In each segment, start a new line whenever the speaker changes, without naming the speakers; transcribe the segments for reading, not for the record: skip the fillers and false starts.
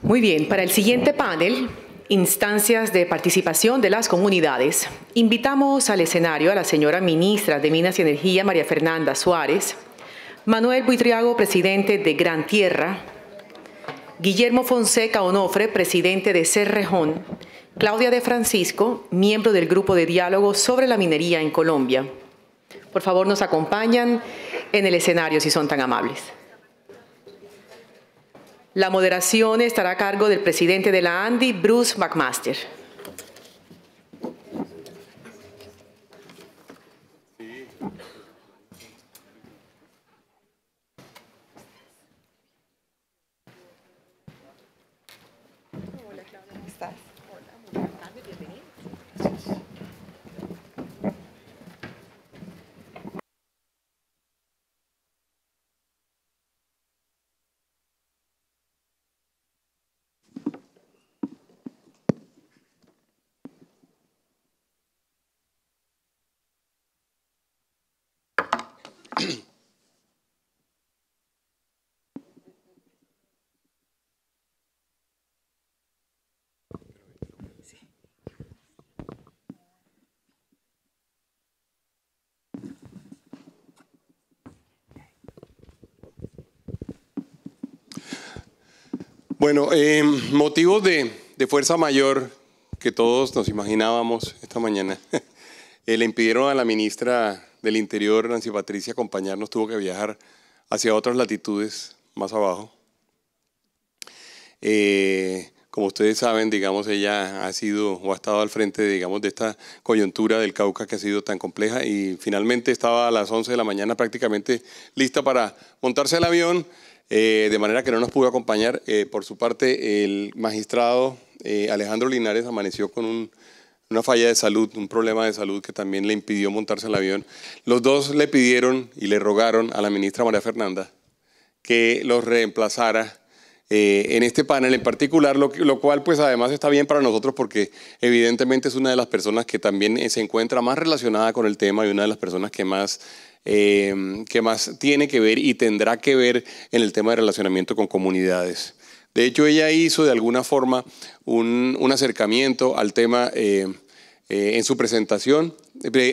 Muy bien, para el siguiente panel, instancias de participación de las comunidades, invitamos al escenario a la señora ministra de Minas y Energía, María Fernanda Suárez, Manuel Buitriago, presidente de Gran Tierra, Guillermo Fonseca Onofre, presidente de Cerrejón, Claudia de Francisco, miembro del Grupo de Diálogo sobre la Minería en Colombia. Por favor, nos acompañan en el escenario, si son tan amables. La moderación estará a cargo del presidente de la ANDI, Bruce McMaster.
Hola, Claudia, ¿cómo estás? Hola, muy buenas tardes, bienvenida.
Bueno, motivos de fuerza mayor que todos nos imaginábamos esta mañana le impidieron a la ministra del Interior, Nancy Patricia, acompañarnos. Tuvo que viajar hacia otras latitudes más abajo. Como ustedes saben, digamos, ella ha sido o ha estado al frente, digamos, de esta coyuntura del Cauca que ha sido tan compleja, y finalmente estaba a las 11 de la mañana prácticamente lista para montarse al avión. De manera que no nos pudo acompañar. Por su parte, el magistrado Alejandro Linares amaneció con una falla de salud, un problema de salud que también le impidió montarse al avión. Los dos le pidieron y le rogaron a la ministra María Fernanda que los reemplazara en este panel en particular, lo cual pues además está bien para nosotros porque evidentemente es una de las personas que también se encuentra más relacionada con el tema y una de las personas que más tiene que ver y tendrá que ver en el tema de relacionamiento con comunidades. De hecho, ella hizo de alguna forma un acercamiento al tema en su presentación,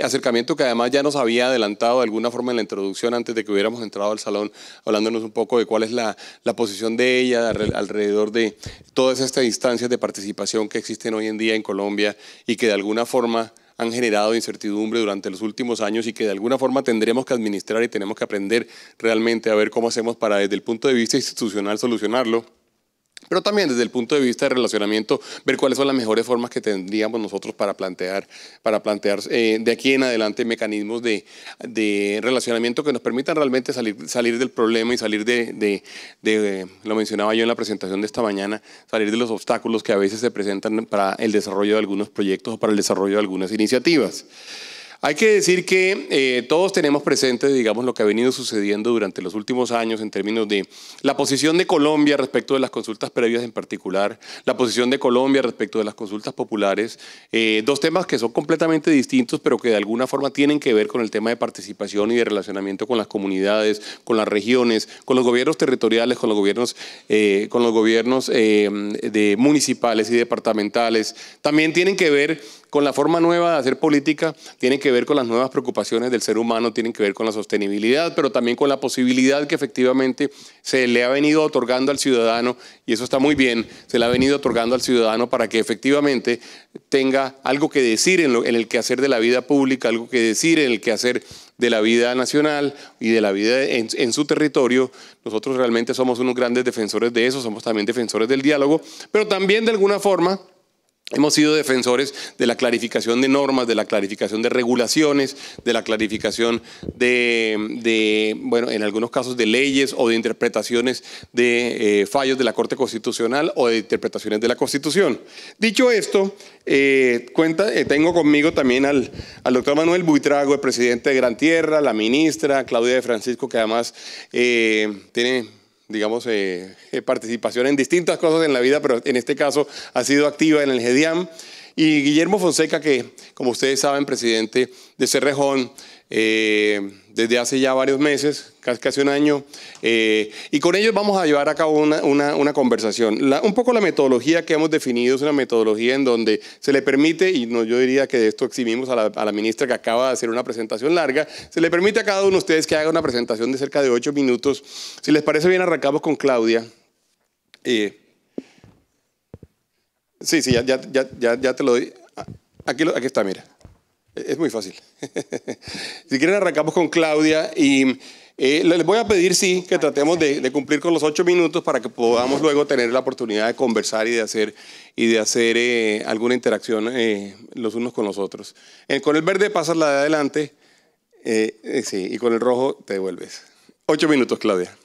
acercamiento que además ya nos había adelantado de alguna forma en la introducción antes de que hubiéramos entrado al salón, hablándonos un poco de cuál es la posición de ella alrededor de todas estas instancias de participación que existen hoy en día en Colombia y que de alguna forma han generado incertidumbre durante los últimos años y que de alguna forma tendremos que administrar y tenemos que aprender realmente a ver cómo hacemos para desde el punto de vista institucional solucionarlo, pero también desde el punto de vista de relacionamiento, ver cuáles son las mejores formas que tendríamos nosotros para plantear de aquí en adelante mecanismos de relacionamiento que nos permitan realmente salir del problema y salir lo mencionaba yo en la presentación de esta mañana, salir de los obstáculos que a veces se presentan para el desarrollo de algunos proyectos o para el desarrollo de algunas iniciativas. Hay que decir que todos tenemos presente, digamos, lo que ha venido sucediendo durante los últimos años en términos de la posición de Colombia respecto de las consultas previas en particular, la posición de Colombia respecto de las consultas populares, dos temas que son completamente distintos, pero que de alguna forma tienen que ver con el tema de participación y de relacionamiento con las comunidades, con las regiones, con los gobiernos territoriales, con los gobiernos municipales y departamentales. También tienen que ver con la forma nueva de hacer política, tienen que ver con las nuevas preocupaciones del ser humano, tienen que ver con la sostenibilidad, pero también con la posibilidad que efectivamente se le ha venido otorgando al ciudadano, y eso está muy bien, se le ha venido otorgando al ciudadano para que efectivamente tenga algo que decir en el quehacer de la vida pública, algo que decir en el quehacer de la vida nacional y de la vida en su territorio. Nosotros realmente somos unos grandes defensores de eso, somos también defensores del diálogo, pero también de alguna forma hemos sido defensores de la clarificación de normas, de la clarificación de regulaciones, de la clarificación bueno, en algunos casos de leyes o de interpretaciones de fallos de la Corte Constitucional o de interpretaciones de la Constitución. Dicho esto, tengo conmigo también al doctor Manuel Buitrago, el presidente de Gran Tierra, la ministra Claudia de Francisco, que además tiene, digamos, participación en distintas cosas en la vida, pero en este caso ha sido activa en el GEDIAM, y Guillermo Fonseca, que como ustedes saben, presidente de Cerrejón desde hace ya varios meses, casi un año, y con ellos vamos a llevar a cabo una conversación. Un poco la metodología que hemos definido es una metodología en donde se le permite, y no, yo diría que de esto eximimos a la ministra que acaba de hacer una presentación larga, se le permite a cada uno de ustedes que haga una presentación de cerca de 8 minutos. Si les parece bien, arrancamos con Claudia. Sí, ya te lo doy. Aquí está, mira. Es muy fácil. Si quieren arrancamos con Claudia y les voy a pedir, sí, que tratemos de cumplir con los 8 minutos para que podamos luego tener la oportunidad de conversar y de hacer alguna interacción los unos con los otros. Con el verde pasas la de adelante, sí, y con el rojo te devuelves. 8 minutos, Claudia.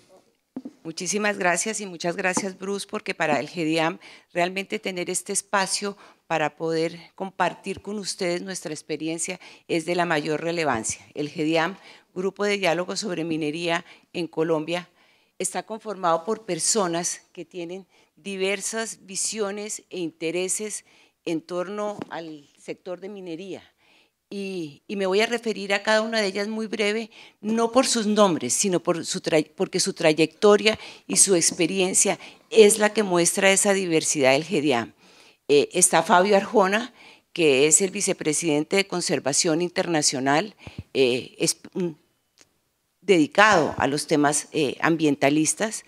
Muchísimas gracias y muchas gracias, Bruce, porque para el GEDIAM realmente tener este espacio para poder compartir con ustedes nuestra experiencia es de la mayor relevancia. El GEDIAM, Grupo de Diálogo sobre Minería en Colombia, está conformado por personas que tienen diversas visiones e intereses en torno al sector de minería. Y me voy a referir a cada una de ellas muy breve, no por sus nombres, sino porque su trayectoria y su experiencia es la que muestra esa diversidad del GEDIAM. Está Fabio Arjona, que es el vicepresidente de Conservación Internacional, es dedicado a los temas ambientalistas.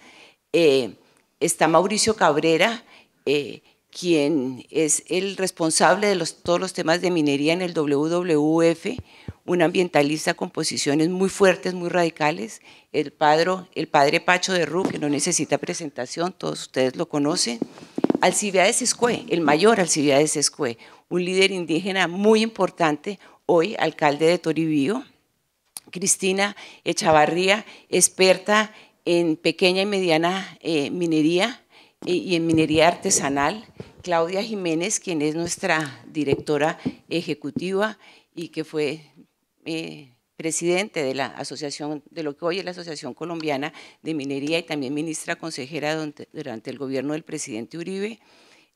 Está Mauricio Cabrera, quien es el responsable de todos los temas de minería en el WWF, un ambientalista con posiciones muy fuertes, muy radicales, el padre Pacho de Rú, que no necesita presentación, todos ustedes lo conocen. Alcibiades Escué, el mayor Alcibiades Escué, un líder indígena muy importante, hoy alcalde de Toribío. Cristina Echavarría, experta en pequeña y mediana minería y en minería artesanal. Claudia Jiménez, quien es nuestra directora ejecutiva y que fue presidente de la asociación, de lo que hoy es la Asociación Colombiana de Minería y también ministra consejera durante el gobierno del presidente Uribe.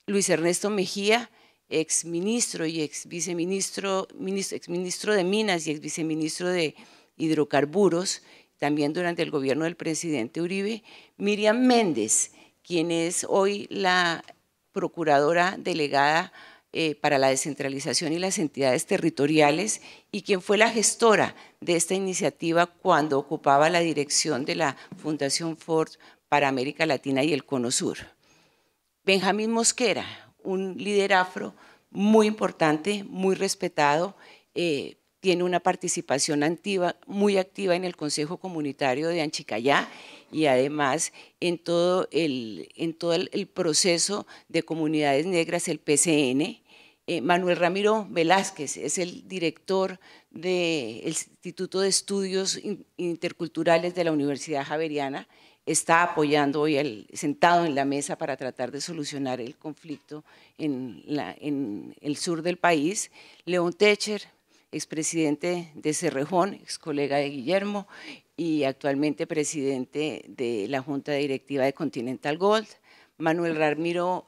Luis Ernesto Mejía, exministro y exviceministro, exministro de Minas y exviceministro de Hidrocarburos, también durante el gobierno del presidente Uribe. Miriam Méndez, quien es hoy la procuradora delegada para la descentralización y las entidades territoriales y quien fue la gestora de esta iniciativa cuando ocupaba la dirección de la Fundación Ford para América Latina y el Cono Sur. Benjamín Mosquera, un líder afro muy importante, muy respetado, tiene una participación muy activa en el Consejo Comunitario de Anchicayá y además en todo el proceso de comunidades negras, el PCN. Manuel Ramiro Velázquez es el director del Instituto de Estudios Interculturales de la Universidad Javeriana, está apoyando hoy, sentado en la mesa para tratar de solucionar el conflicto en el sur del país. León Techer, expresidente de Cerrejón, ex colega de Guillermo y actualmente presidente de la Junta Directiva de Continental Gold. Manuel Ramiro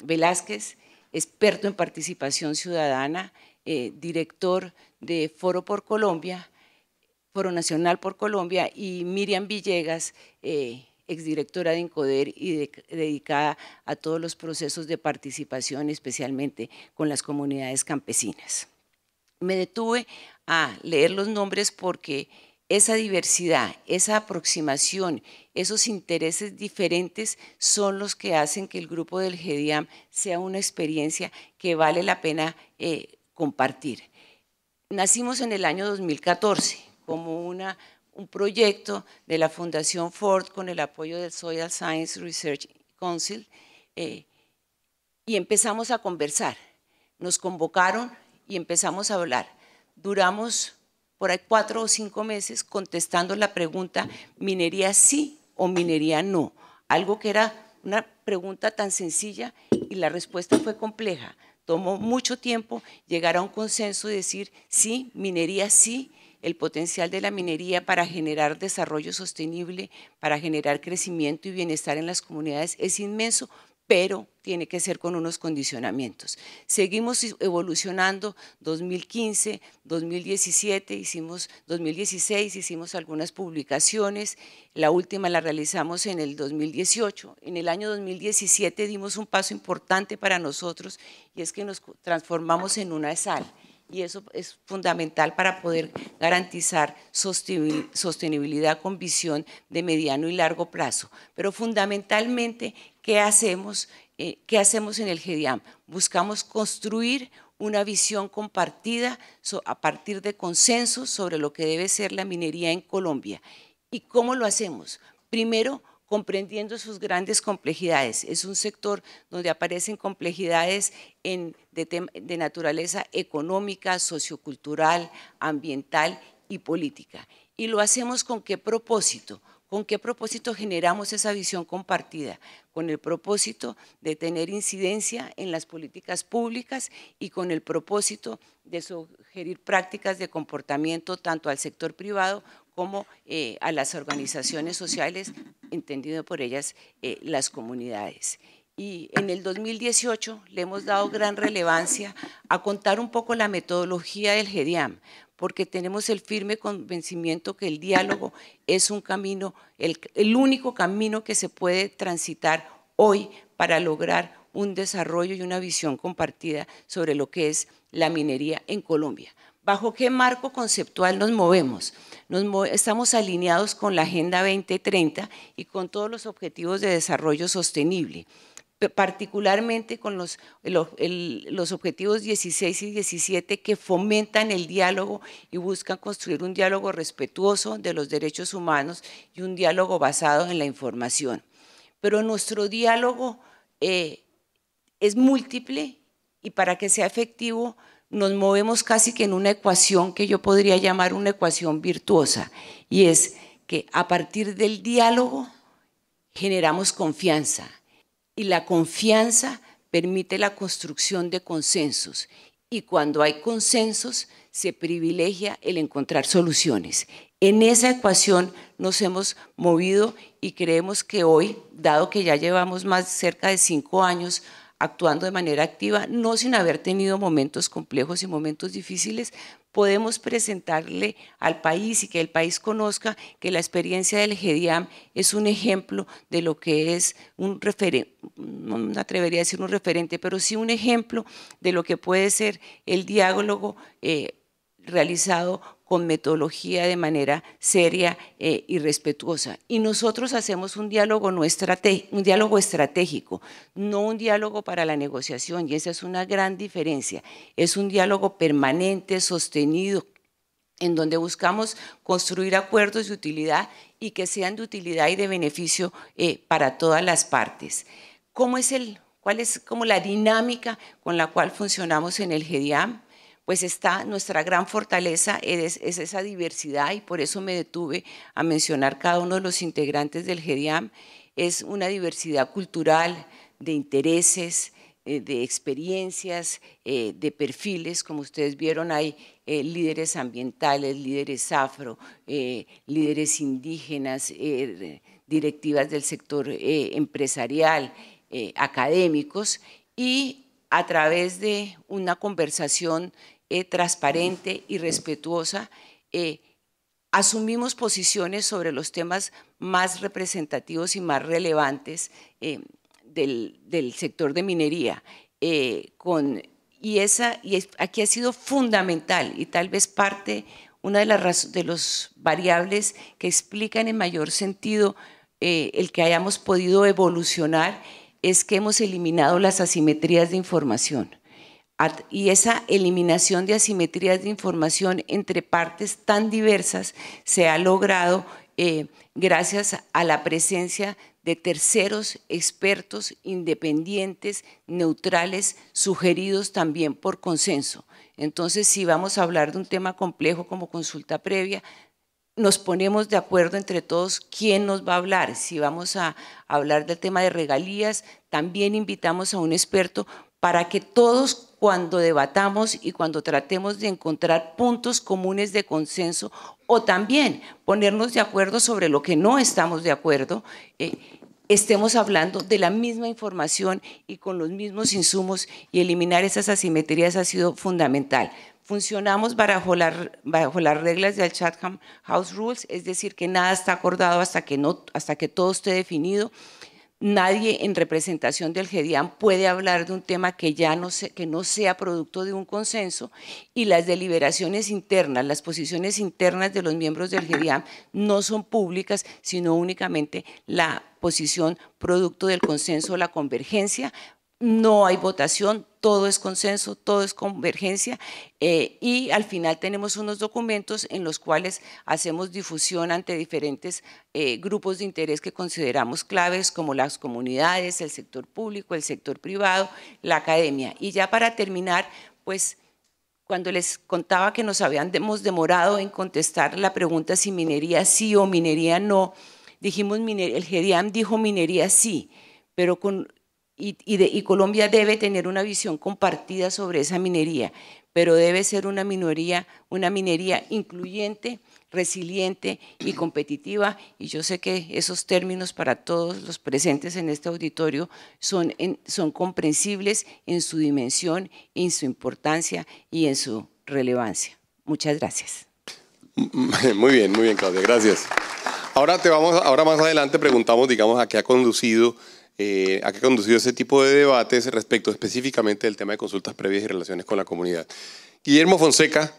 Velázquez, experto en participación ciudadana, director de Foro por Colombia, Foro Nacional por Colombia, y Miriam Villegas, exdirectora de INCODER y dedicada a todos los procesos de participación, especialmente con las comunidades campesinas. Me detuve a leer los nombres porque esa diversidad, esa aproximación, esos intereses diferentes son los que hacen que el grupo del GEDIAM sea una experiencia que vale la pena compartir. Nacimos en el año 2014 como un proyecto de la Fundación Ford con el apoyo del Soil Science Research Council y empezamos a conversar. Nos convocaron y empezamos a hablar. Duramos por ahí 4 o 5 meses contestando la pregunta minería sí o minería no, algo que era una pregunta tan sencilla y la respuesta fue compleja. Tomó mucho tiempo llegar a un consenso y decir sí, minería sí, el potencial de la minería para generar desarrollo sostenible, para generar crecimiento y bienestar en las comunidades es inmenso, pero tiene que ser con unos condicionamientos. Seguimos evolucionando, 2015, 2017, 2016 hicimos algunas publicaciones, la última la realizamos en el 2018, en el año 2017 dimos un paso importante para nosotros y es que nos transformamos en una ESAL. Y eso es fundamental para poder garantizar sostenibilidad con visión de mediano y largo plazo. Pero fundamentalmente, ¿qué hacemos en el GEDIAM? Buscamos construir una visión compartida a partir de consensos sobre lo que debe ser la minería en Colombia. ¿Y cómo lo hacemos? Primero, comprendiendo sus grandes complejidades. Es un sector donde aparecen complejidades de naturaleza económica, sociocultural, ambiental y política. ¿Y lo hacemos con qué propósito? ¿Con qué propósito generamos esa visión compartida? Con el propósito de tener incidencia en las políticas públicas y con el propósito de sugerir prácticas de comportamiento tanto al sector privado como a las organizaciones sociales, entendido por ellas las comunidades. Y en el 2018 le hemos dado gran relevancia a contar un poco la metodología del GEDIAM, porque tenemos el firme convencimiento que el diálogo es un camino, el único camino que se puede transitar hoy para lograr un desarrollo y una visión compartida sobre lo que es la minería en Colombia. ¿Bajo qué marco conceptual nos movemos? Estamos alineados con la Agenda 2030 y con todos los objetivos de desarrollo sostenible, particularmente con los objetivos 16 y 17 que fomentan el diálogo y buscan construir un diálogo respetuoso de los derechos humanos y un diálogo basado en la información. Pero nuestro diálogo es múltiple y para que sea efectivo nos movemos casi que en una ecuación que yo podría llamar una ecuación virtuosa, y es que a partir del diálogo generamos confianza y la confianza permite la construcción de consensos y cuando hay consensos se privilegia el encontrar soluciones. En esa ecuación nos hemos movido y creemos que hoy, dado que ya llevamos más cerca de 5 años actuando de manera activa, no sin haber tenido momentos complejos y momentos difíciles, podemos presentarle al país y que el país conozca que la experiencia del GEDIAM es un ejemplo de lo que es un referente, no me atrevería a decir un referente, pero sí un ejemplo de lo que puede ser el diálogo realizado con metodología de manera seria y respetuosa. Y nosotros hacemos un diálogo estratégico, no un diálogo para la negociación, y esa es una gran diferencia. Es un diálogo permanente, sostenido, en donde buscamos construir acuerdos de utilidad y que sean de utilidad y de beneficio para todas las partes. ¿Cuál es como la dinámica con la cual funcionamos en el GEDIAM? Pues está nuestra gran fortaleza, es esa diversidad y por eso me detuve a mencionar cada uno de los integrantes del GEDIAM. Es una diversidad cultural, de intereses, de experiencias, de perfiles, como ustedes vieron hay líderes ambientales, líderes afro, líderes indígenas, directivas del sector empresarial, académicos y a través de una conversación transparente y respetuosa, asumimos posiciones sobre los temas más representativos y más relevantes del sector de minería. Aquí ha sido fundamental y tal vez una de las variables que explican en mayor sentido el que hayamos podido evolucionar es que hemos eliminado las asimetrías de información. Y esa eliminación de asimetrías de información entre partes tan diversas se ha logrado gracias a la presencia de terceros expertos independientes, neutrales, sugeridos también por consenso. Entonces, si vamos a hablar de un tema complejo como consulta previa, nos ponemos de acuerdo entre todos quién nos va a hablar. Si vamos a hablar del tema de regalías, también invitamos a un experto para que todos cuando debatamos y cuando tratemos de encontrar puntos comunes de consenso o también ponernos de acuerdo sobre lo que no estamos de acuerdo, estemos hablando de la misma información y con los mismos insumos, y eliminar esas asimetrías ha sido fundamental. Funcionamos bajo las reglas del Chatham House Rules, es decir, que nada está acordado hasta que todo esté definido. Nadie en representación del GEDIAM puede hablar de un tema que no sea producto de un consenso, y las deliberaciones internas, las posiciones internas de los miembros del GEDIAM no son públicas, sino únicamente la posición producto del consenso o la convergencia. No hay votación, todo es consenso, todo es convergencia, y al final tenemos unos documentos en los cuales hacemos difusión ante diferentes grupos de interés que consideramos claves, como las comunidades, el sector público, el sector privado, la academia. Y ya para terminar, pues cuando les contaba que nos habíamos demorado en contestar la pregunta si minería sí o minería no, dijimos, el GEDIAM dijo minería sí, pero y Colombia debe tener una visión compartida sobre esa minería, pero debe ser una minería incluyente, resiliente y competitiva, y yo sé que esos términos para todos los presentes en este auditorio son comprensibles en su dimensión, en su importancia y en su relevancia. Muchas gracias.
Muy bien, Claudia, gracias. Ahora más adelante preguntamos, digamos, a qué ha conducido ese tipo de debates respecto específicamente del tema de consultas previas y relaciones con la comunidad. Guillermo Fonseca,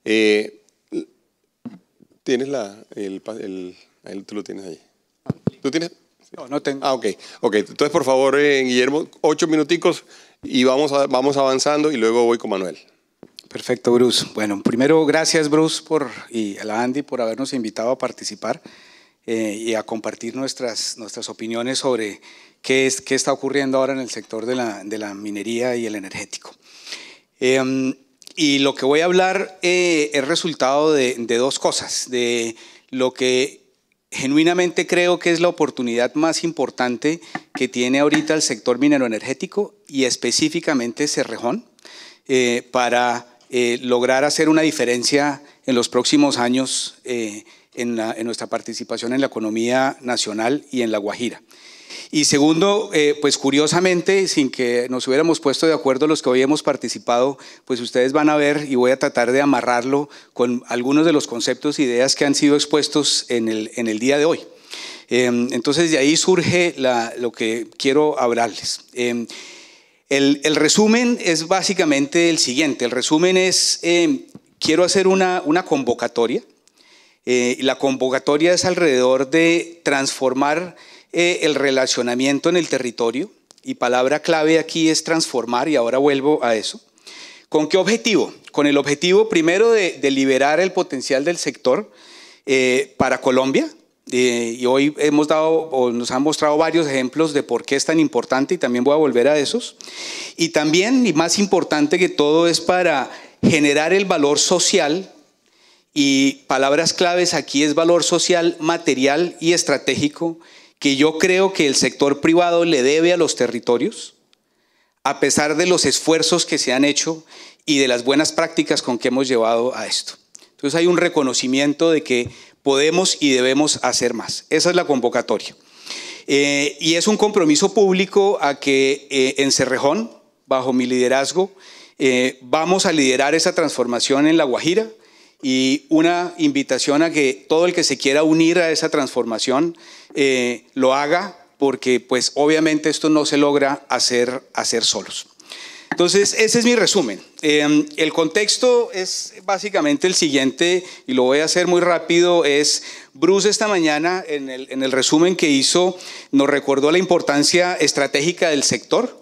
¿tienes tú lo tienes ahí? ¿Tú tienes?
No, no tengo.
Ah, ok. Entonces, por favor, Guillermo, 8 minuticos y vamos avanzando, y luego voy con Manuel.
Perfecto, Bruce. Bueno, primero, gracias, Bruce, y a la Andy por habernos invitado a participar y a compartir nuestras opiniones sobre qué está ocurriendo ahora en el sector de la minería y el energético. Y lo que voy a hablar es resultado de dos cosas, de lo que genuinamente creo que es la oportunidad más importante que tiene ahorita el sector minero energético, y específicamente Cerrejón, para lograr hacer una diferencia en los próximos años en nuestra participación en la economía nacional y en La Guajira. Y segundo, pues curiosamente, sin que nos hubiéramos puesto de acuerdo los que hoy hemos participado, pues ustedes van a ver, y voy a tratar de amarrarlo con algunos de los conceptos e ideas que han sido expuestos en el día de hoy. Entonces de ahí surge lo que quiero hablarles. El resumen es básicamente el siguiente. El resumen es, quiero hacer una convocatoria. La convocatoria es alrededor de transformar el relacionamiento en el territorio, y palabra clave aquí es transformar, y ahora vuelvo a eso. ¿Con qué objetivo? Con el objetivo primero de liberar el potencial del sector para Colombia, y hoy nos han mostrado varios ejemplos de por qué es tan importante, y también voy a volver a esos. Y también, y más importante que todo, es para generar el valor social, y palabras claves aquí es valor social, material y estratégico, que yo creo que el sector privado le debe a los territorios, a pesar de los esfuerzos que se han hecho y de las buenas prácticas con que hemos llevado a esto. Entonces hay un reconocimiento de que podemos y debemos hacer más. Esa es la convocatoria. Y es un compromiso público a que en Cerrejón, bajo mi liderazgo, vamos a liderar esa transformación en La Guajira, y una invitación a que todo el que se quiera unir a esa transformación lo haga, porque pues obviamente esto no se logra hacer solos. Entonces ese es mi resumen. El contexto es básicamente el siguiente, y lo voy a hacer muy rápido. Bruce esta mañana en el resumen que hizo nos recordó la importancia estratégica del sector,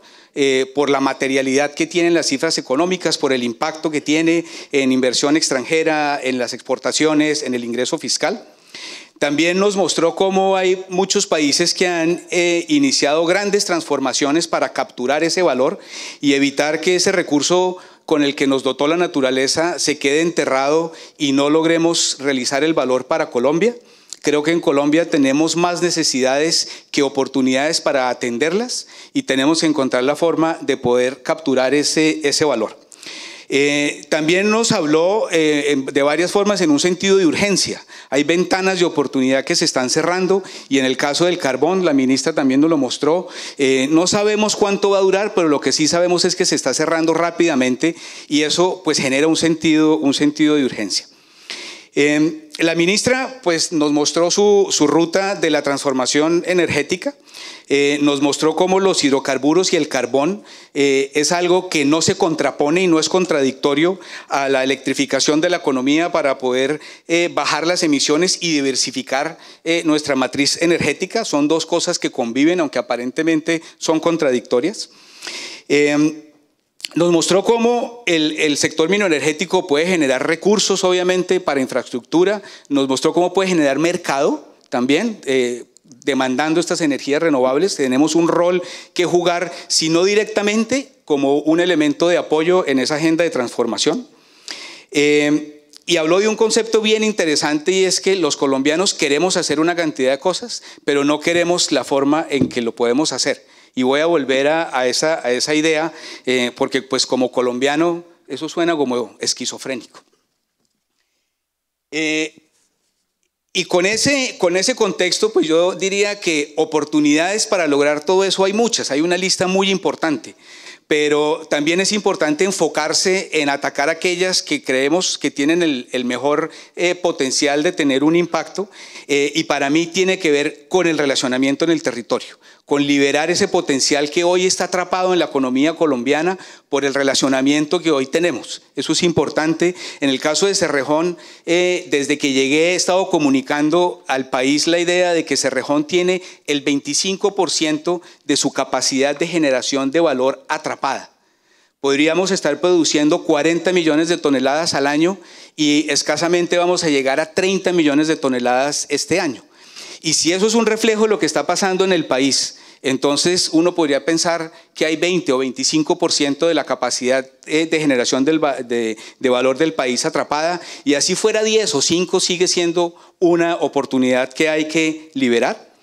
por la materialidad que tienen las cifras económicas, por el impacto que tiene en inversión extranjera, en las exportaciones, en el ingreso fiscal. También nos mostró cómo hay muchos países que han iniciado grandes transformaciones para capturar ese valor y evitar que ese recurso con el que nos dotó la naturaleza se quede enterrado y no logremos realizar el valor para Colombia. Creo que en Colombia tenemos más necesidades que oportunidades para atenderlas, y tenemos que encontrar la forma de poder capturar ese valor. También nos habló de varias formas en un sentido de urgencia. Hay ventanas de oportunidad que se están cerrando y en el caso del carbón, la ministra también nos lo mostró. No sabemos cuánto va a durar, pero lo que sí sabemos es que se está cerrando rápidamente y eso pues genera un sentido de urgencia. La ministra pues, nos mostró su ruta de la transformación energética, nos mostró cómo los hidrocarburos y el carbón es algo que no se contrapone y no es contradictorio a la electrificación de la economía para poder bajar las emisiones y diversificar nuestra matriz energética. Son dos cosas que conviven, aunque aparentemente son contradictorias. Nos mostró cómo el sector mineroenergético puede generar recursos, obviamente, para infraestructura. Nos mostró cómo puede generar mercado también, demandando estas energías renovables. Tenemos un rol que jugar, si no directamente, como un elemento de apoyo en esa agenda de transformación. Y habló de un concepto bien interesante y es que los colombianos queremos hacer una cantidad de cosas, pero no queremos la forma en que lo podemos hacer. Y voy a volver a esa idea porque pues como colombiano eso suena como esquizofrénico. Y con ese contexto pues yo diría que oportunidades para lograr todo eso hay muchas, hay una lista muy importante. Pero también es importante enfocarse en atacar aquellas que creemos que tienen el mejor potencial de tener un impacto y para mí tiene que ver con el relacionamiento en el territorio, con liberar ese potencial que hoy está atrapado en la economía colombiana por el relacionamiento que hoy tenemos. Eso es importante. En el caso de Cerrejón, desde que llegué he estado comunicando al país la idea de que Cerrejón tiene el 25% de su capacidad de generación de valor atrapada. Podríamos estar produciendo 40 millones de toneladas al año y escasamente vamos a llegar a 30 millones de toneladas este año. Y si eso es un reflejo de lo que está pasando en el país, entonces uno podría pensar que hay 20 o 25% de la capacidad de generación de valor del país atrapada y así fuera 10 o 5 sigue siendo una oportunidad que hay que liberar.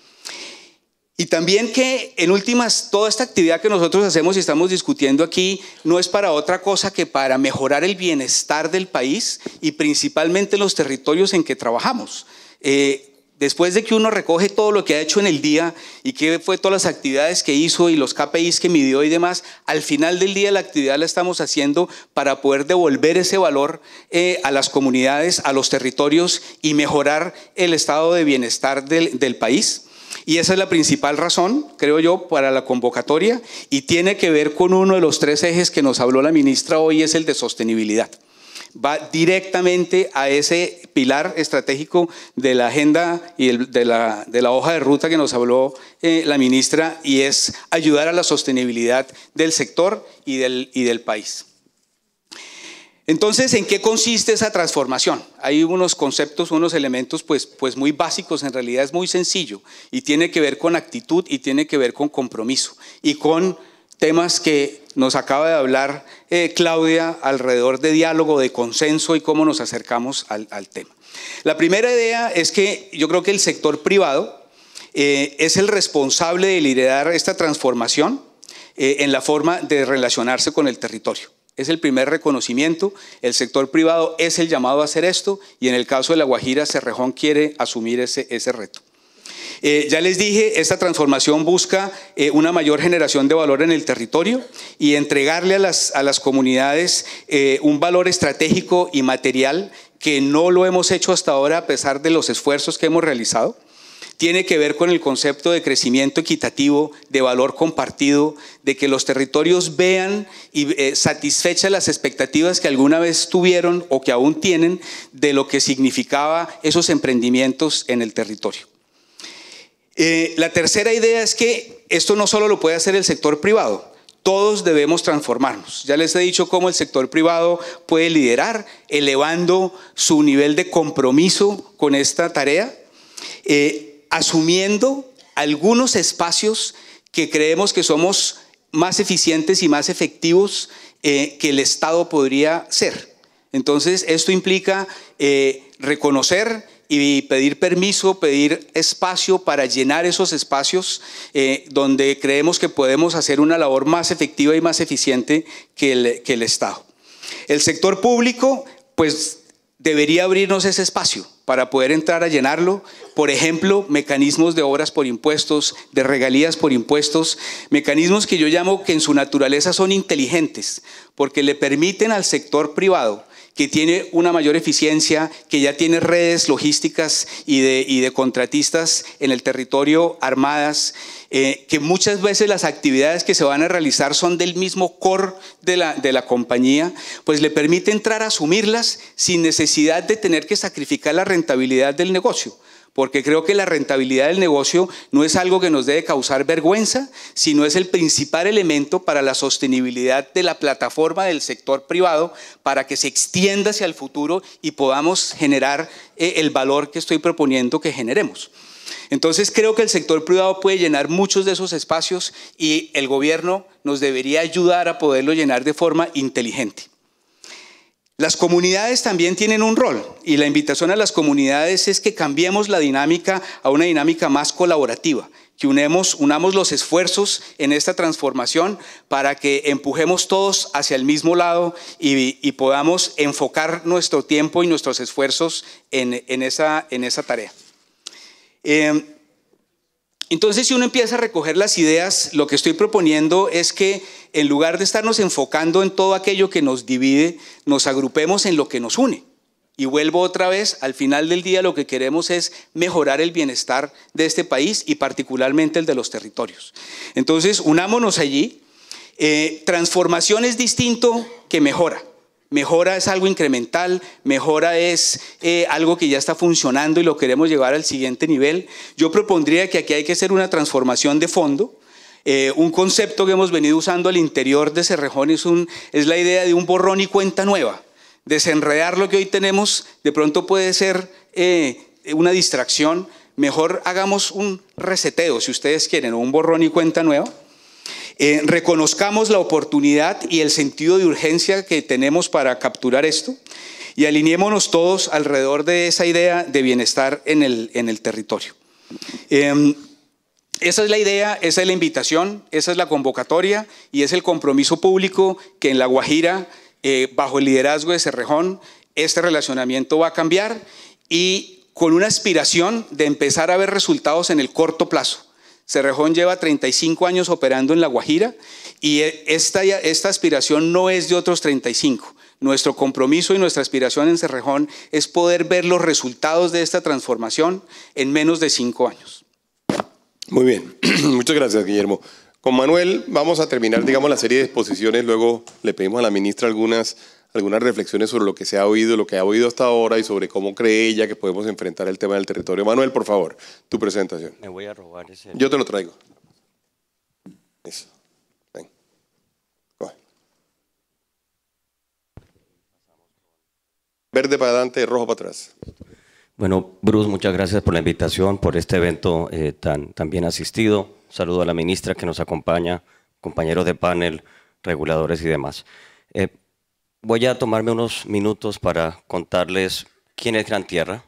Y también que en últimas toda esta actividad que nosotros hacemos y estamos discutiendo aquí no es para otra cosa que para mejorar el bienestar del país y principalmente los territorios en que trabajamos. Después de que uno recoge todo lo que ha hecho en el día y que fue todas las actividades que hizo y los KPIs que midió y demás, al final del día la actividad la estamos haciendo para poder devolver ese valor a las comunidades, a los territorios y mejorar el estado de bienestar del país. Y esa es la principal razón, creo yo, para la convocatoria y tiene que ver con uno de los 3 ejes que nos habló la ministra hoy, es el de sostenibilidad. Va directamente a ese pilar estratégico de la agenda y de la hoja de ruta que nos habló la ministra y es ayudar a la sostenibilidad del sector y del país. Entonces, ¿en qué consiste esa transformación? Hay unos conceptos, unos elementos pues muy básicos, en realidad es muy sencillo y tiene que ver con actitud y tiene que ver con compromiso y con temas que nos acaba de hablar Claudia alrededor de diálogo, de consenso y cómo nos acercamos al tema. La primera idea es que yo creo que el sector privado es el responsable de liderar esta transformación en la forma de relacionarse con el territorio. Es el primer reconocimiento, el sector privado es el llamado a hacer esto y en el caso de La Guajira, Cerrejón quiere asumir ese reto. Ya les dije, esta transformación busca una mayor generación de valor en el territorio y entregarle a las comunidades un valor estratégico y material que no lo hemos hecho hasta ahora a pesar de los esfuerzos que hemos realizado. Tiene que ver con el concepto de crecimiento equitativo, de valor compartido, de que los territorios vean y satisfechas las expectativas que alguna vez tuvieron o que aún tienen de lo que significaba esos emprendimientos en el territorio. La tercera idea es que esto no solo lo puede hacer el sector privado, todos debemos transformarnos. Ya les he dicho cómo el sector privado puede liderar, elevando su nivel de compromiso con esta tarea, asumiendo algunos espacios que creemos que somos más eficientes y más efectivos que el Estado podría ser. Entonces, esto implica reconocer y pedir permiso, pedir espacio para llenar esos espacios donde creemos que podemos hacer una labor más efectiva y más eficiente que el Estado. El sector público, pues, debería abrirnos ese espacio para poder entrar a llenarlo. Por ejemplo, mecanismos de obras por impuestos, de regalías por impuestos, mecanismos que yo llamo que en su naturaleza son inteligentes, porque le permiten al sector privado, que tiene una mayor eficiencia, que ya tiene redes logísticas y de contratistas en el territorio armadas, que muchas veces las actividades que se van a realizar son del mismo core de la compañía, pues le permite entrar a asumirlas sin necesidad de tener que sacrificar la rentabilidad del negocio. Porque creo que la rentabilidad del negocio no es algo que nos debe causar vergüenza, sino es el principal elemento para la sostenibilidad de la plataforma del sector privado, para que se extienda hacia el futuro y podamos generar el valor que estoy proponiendo que generemos. Entonces creo que el sector privado puede llenar muchos de esos espacios y el gobierno nos debería ayudar a poderlo llenar de forma inteligente. Las comunidades también tienen un rol y la invitación a las comunidades es que cambiemos la dinámica a una dinámica más colaborativa, que unamos los esfuerzos en esta transformación para que empujemos todos hacia el mismo lado y podamos enfocar nuestro tiempo y nuestros esfuerzos en esa tarea. Entonces, si uno empieza a recoger las ideas, lo que estoy proponiendo es que en lugar de estarnos enfocando en todo aquello que nos divide, nos agrupemos en lo que nos une. Y vuelvo otra vez, al final del día lo que queremos es mejorar el bienestar de este país y particularmente el de los territorios. Entonces, unámonos allí. Transformación es distinto que mejora. Mejora es algo incremental, mejora es algo que ya está funcionando y lo queremos llevar al siguiente nivel. Yo propondría que aquí hay que hacer una transformación de fondo. Un concepto que hemos venido usando al interior de Cerrejón es la idea de un borrón y cuenta nueva. Desenredar lo que hoy tenemos de pronto puede ser una distracción. Mejor hagamos un reseteo, si ustedes quieren, o un borrón y cuenta nueva. Reconozcamos la oportunidad y el sentido de urgencia que tenemos para capturar esto y alineémonos todos alrededor de esa idea de bienestar en el territorio. Esa es la idea, esa es la invitación, esa es la convocatoria y es el compromiso público que en La Guajira, bajo el liderazgo de Cerrejón, este relacionamiento va a cambiar y con una aspiración de empezar a ver resultados en el corto plazo. Cerrejón lleva 35 años operando en La Guajira y esta aspiración no es de otros 35. Nuestro compromiso y nuestra aspiración en Cerrejón es poder ver los resultados de esta transformación en menos de 5 años.
Muy bien, muchas gracias, Guillermo. Con Manuel vamos a terminar, digamos, la serie de exposiciones, luego le pedimos a la ministra algunas reflexiones sobre lo que se ha oído, lo que ha oído hasta ahora y sobre cómo cree ella que podemos enfrentar el tema del territorio. Manuel, por favor, tu presentación.
Me voy a robar ese.
Yo te lo traigo. Eso. Ven. Coge. Verde para adelante, rojo para atrás.
Bueno, Bruce, muchas gracias por la invitación, por este evento tan bien asistido. Saludo a la ministra que nos acompaña, compañeros de panel, reguladores y demás. Voy a tomarme unos minutos para contarles quién es Gran Tierra,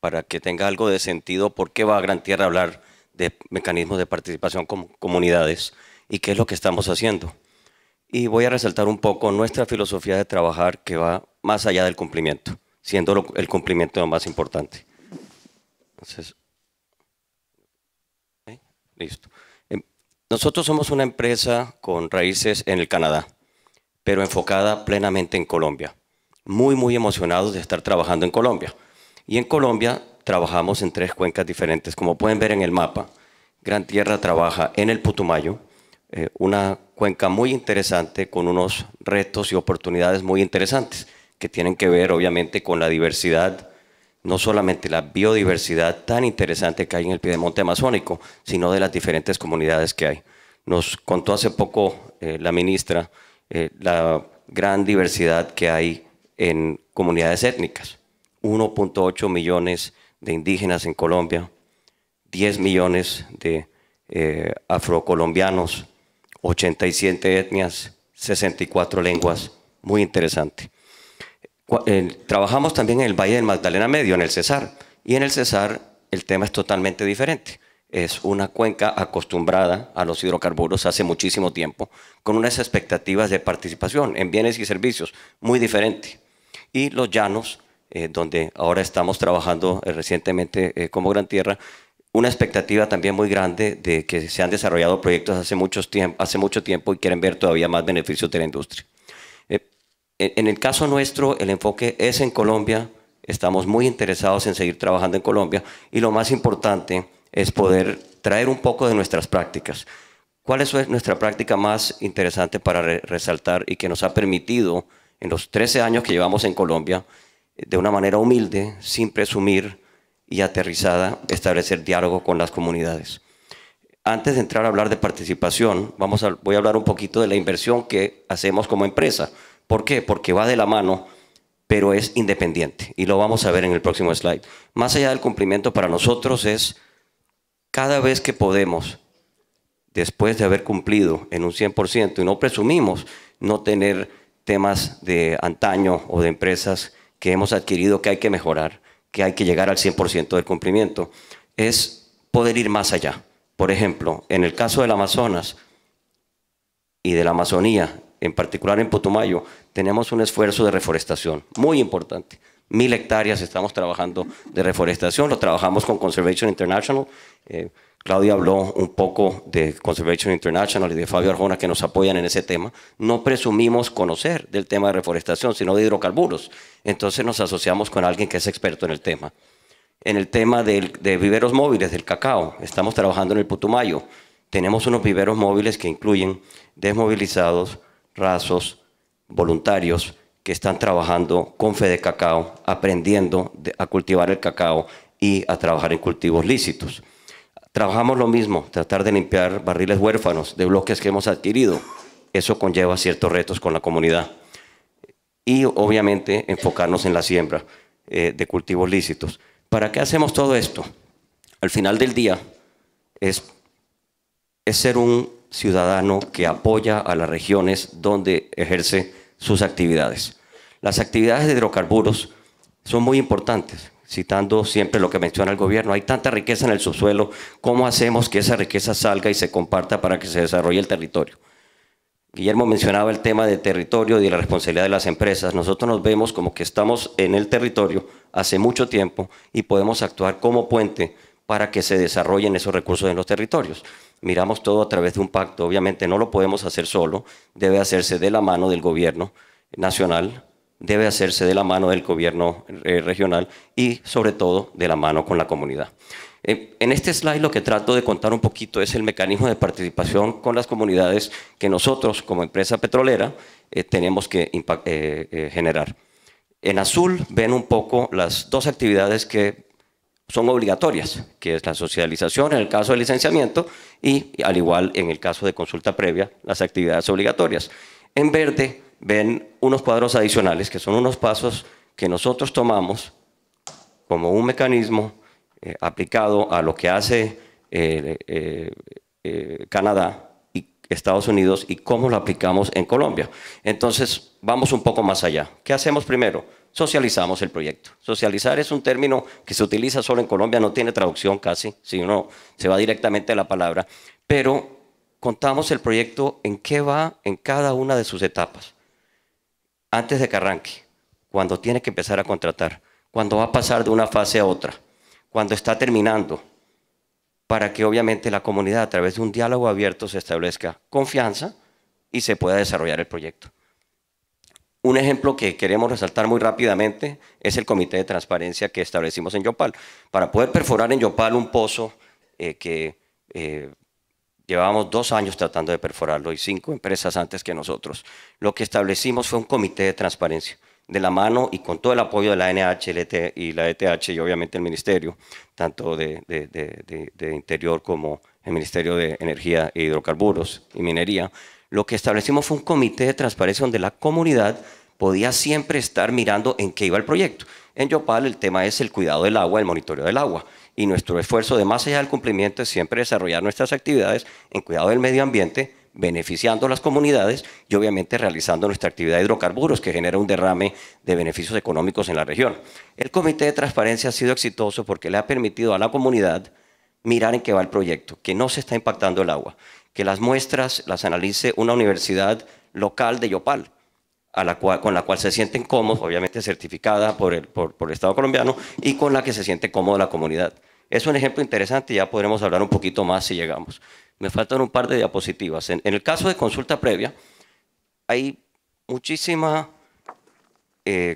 para que tenga algo de sentido por qué va a Gran Tierra a hablar de mecanismos de participación con comunidades y qué es lo que estamos haciendo. Y voy a resaltar un poco nuestra filosofía de trabajar que va más allá del cumplimiento, siendo el cumplimiento lo más importante. Entonces, ¿okay? Listo. Nosotros somos una empresa con raíces en el Canadá, pero enfocada plenamente en Colombia. Muy emocionados de estar trabajando en Colombia. Y en Colombia trabajamos en 3 cuencas diferentes. Como pueden ver en el mapa, Gran Tierra trabaja en el Putumayo, una cuenca muy interesante con unos retos y oportunidades muy interesantes que tienen que ver obviamente con la diversidad, no solamente la biodiversidad tan interesante que hay en el Piedemonte Amazónico, sino de las diferentes comunidades que hay. Nos contó hace poco la ministra la gran diversidad que hay en comunidades étnicas. 1.8 millones de indígenas en Colombia, 10 millones de afrocolombianos, 87 etnias, 64 lenguas, muy interesante. Trabajamos también en el Valle del Magdalena Medio, en el Cesar, y en el Cesar el tema es totalmente diferente. es una cuenca acostumbrada a los hidrocarburos hace muchísimo tiempo, con unas expectativas de participación en bienes y servicios muy diferentes. Y los llanos, donde ahora estamos trabajando recientemente como Gran Tierra, una expectativa también muy grande de que se han desarrollado proyectos hace mucho tiempo y quieren ver todavía más beneficios de la industria. En el caso nuestro, el enfoque es en Colombia, estamos muy interesados en seguir trabajando en Colombia y lo más importante es poder traer un poco de nuestras prácticas. ¿Cuál es nuestra práctica más interesante para resaltar y que nos ha permitido en los 13 años que llevamos en Colombia, de una manera humilde, sin presumir y aterrizada, establecer diálogo con las comunidades? Antes de entrar a hablar de participación, voy a hablar un poquito de la inversión que hacemos como empresa. ¿Por qué? Porque va de la mano, pero es independiente, y lo vamos a ver en el próximo slide. Más allá del cumplimiento, para nosotros es cada vez que podemos, después de haber cumplido en un 100%, y no presumimos no tener temas de antaño o de empresas que hemos adquirido que hay que mejorar, que hay que llegar al 100% del cumplimiento, es poder ir más allá. Por ejemplo, en el caso del Amazonas y de la Amazonía, en particular en Putumayo, tenemos un esfuerzo de reforestación muy importante. 1000 hectáreas estamos trabajando de reforestación, lo trabajamos con Conservation International. Claudia habló un poco de Conservation International y de Fabio Arjona, que nos apoyan en ese tema. No presumimos conocer del tema de reforestación, sino de hidrocarburos. Entonces nos asociamos con alguien que es experto en el tema. En el tema de viveros móviles del cacao, estamos trabajando en el Putumayo. Tenemos unos viveros móviles que incluyen desmovilizados, rasos, voluntarios que están trabajando con Fede Cacao, aprendiendo a cultivar el cacao y a trabajar en cultivos lícitos. Trabajamos lo mismo, tratar de limpiar barriles huérfanos de bloques que hemos adquirido. Eso conlleva ciertos retos con la comunidad. Y obviamente enfocarnos en la siembra de cultivos lícitos. ¿Para qué hacemos todo esto? Al final del día es ser un ciudadano que apoya a las regiones donde ejerce sus actividades. Las actividades de hidrocarburos son muy importantes, citando siempre lo que menciona el gobierno. Hay tanta riqueza en el subsuelo, ¿cómo hacemos que esa riqueza salga y se comparta para que se desarrolle el territorio? Guillermo mencionaba el tema del territorio y de la responsabilidad de las empresas. Nosotros nos vemos como que estamos en el territorio hace mucho tiempo y podemos actuar como puente para que se desarrollen esos recursos en los territorios. Miramos todo a través de un pacto. Obviamente no lo podemos hacer solo, debe hacerse de la mano del gobierno nacional, debe hacerse de la mano del gobierno regional y sobre todo de la mano con la comunidad. En este slide lo que trato de contar un poquito es el mecanismo de participación con las comunidades que nosotros como empresa petrolera tenemos que generar. En azul ven un poco las dos actividades que son obligatorias, que es la socialización en el caso del licenciamiento y al igual en el caso de consulta previa, las actividades obligatorias. En verde ven unos cuadros adicionales que son unos pasos que nosotros tomamos como un mecanismo aplicado a lo que hace Canadá y Estados Unidos y cómo lo aplicamos en Colombia. Entonces vamos un poco más allá. ¿Qué hacemos primero? Socializamos el proyecto. Socializar es un término que se utiliza solo en Colombia, no tiene traducción casi, si uno se va directamente a la palabra, pero contamos el proyecto en qué va en cada una de sus etapas. Antes de que arranque, cuando tiene que empezar a contratar, cuando va a pasar de una fase a otra, cuando está terminando, para que obviamente la comunidad a través de un diálogo abierto se establezca confianza y se pueda desarrollar el proyecto. Un ejemplo que queremos resaltar muy rápidamente es el comité de transparencia que establecimos en Yopal. Para poder perforar en Yopal un pozo que llevábamos 2 años tratando de perforarlo y 5 empresas antes que nosotros, lo que establecimos fue un comité de transparencia de la mano y con todo el apoyo de la ANH y la ETH y obviamente el Ministerio, tanto de Interior como el Ministerio de Energía e Hidrocarburos y Minería. Lo que establecimos fue un comité de transparencia donde la comunidad podía siempre estar mirando en qué iba el proyecto. En Yopal el tema es el cuidado del agua, el monitoreo del agua. Y nuestro esfuerzo de más allá del cumplimiento es siempre desarrollar nuestras actividades en cuidado del medio ambiente, beneficiando a las comunidades y obviamente realizando nuestra actividad de hidrocarburos que genera un derrame de beneficios económicos en la región. El comité de transparencia ha sido exitoso porque le ha permitido a la comunidad mirar en qué va el proyecto, que no se está impactando el agua, que las muestras las analice una universidad local de Yopal, con la cual se sienten cómodos, obviamente certificada por el Estado colombiano, y con la que se siente cómoda la comunidad. Es un ejemplo interesante y ya podremos hablar un poquito más si llegamos. Me faltan un par de diapositivas. En el caso de consulta previa, hay muchísimas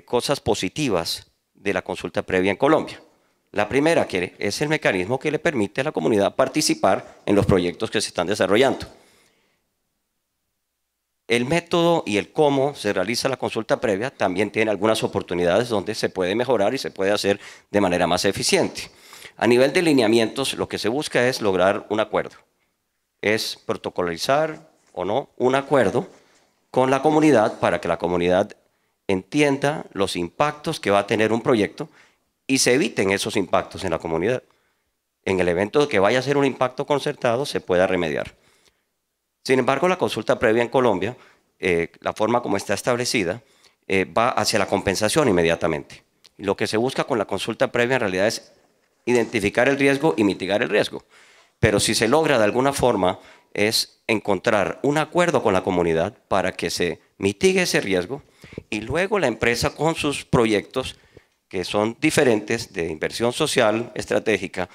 cosas positivas de la consulta previa en Colombia. La primera que es el mecanismo que le permite a la comunidad participar en los proyectos que se están desarrollando. El método y el cómo se realiza la consulta previa también tiene algunas oportunidades donde se puede mejorar y se puede hacer de manera más eficiente. A nivel de lineamientos, lo que se busca es lograr un acuerdo. Es protocolarizar o no un acuerdo con la comunidad para que la comunidad entienda los impactos que va a tener un proyecto y se eviten esos impactos en la comunidad. En el evento de que vaya a ser un impacto concertado, se pueda remediar. Sin embargo, la consulta previa en Colombia, la forma como está establecida, va hacia la compensación inmediatamente. Lo que se busca con la consulta previa en realidad es identificar el riesgo y mitigar el riesgo. Pero si se logra de alguna forma es encontrar un acuerdo con la comunidad para que se mitigue ese riesgo y luego la empresa con sus proyectos que son diferentes de inversión social estratégica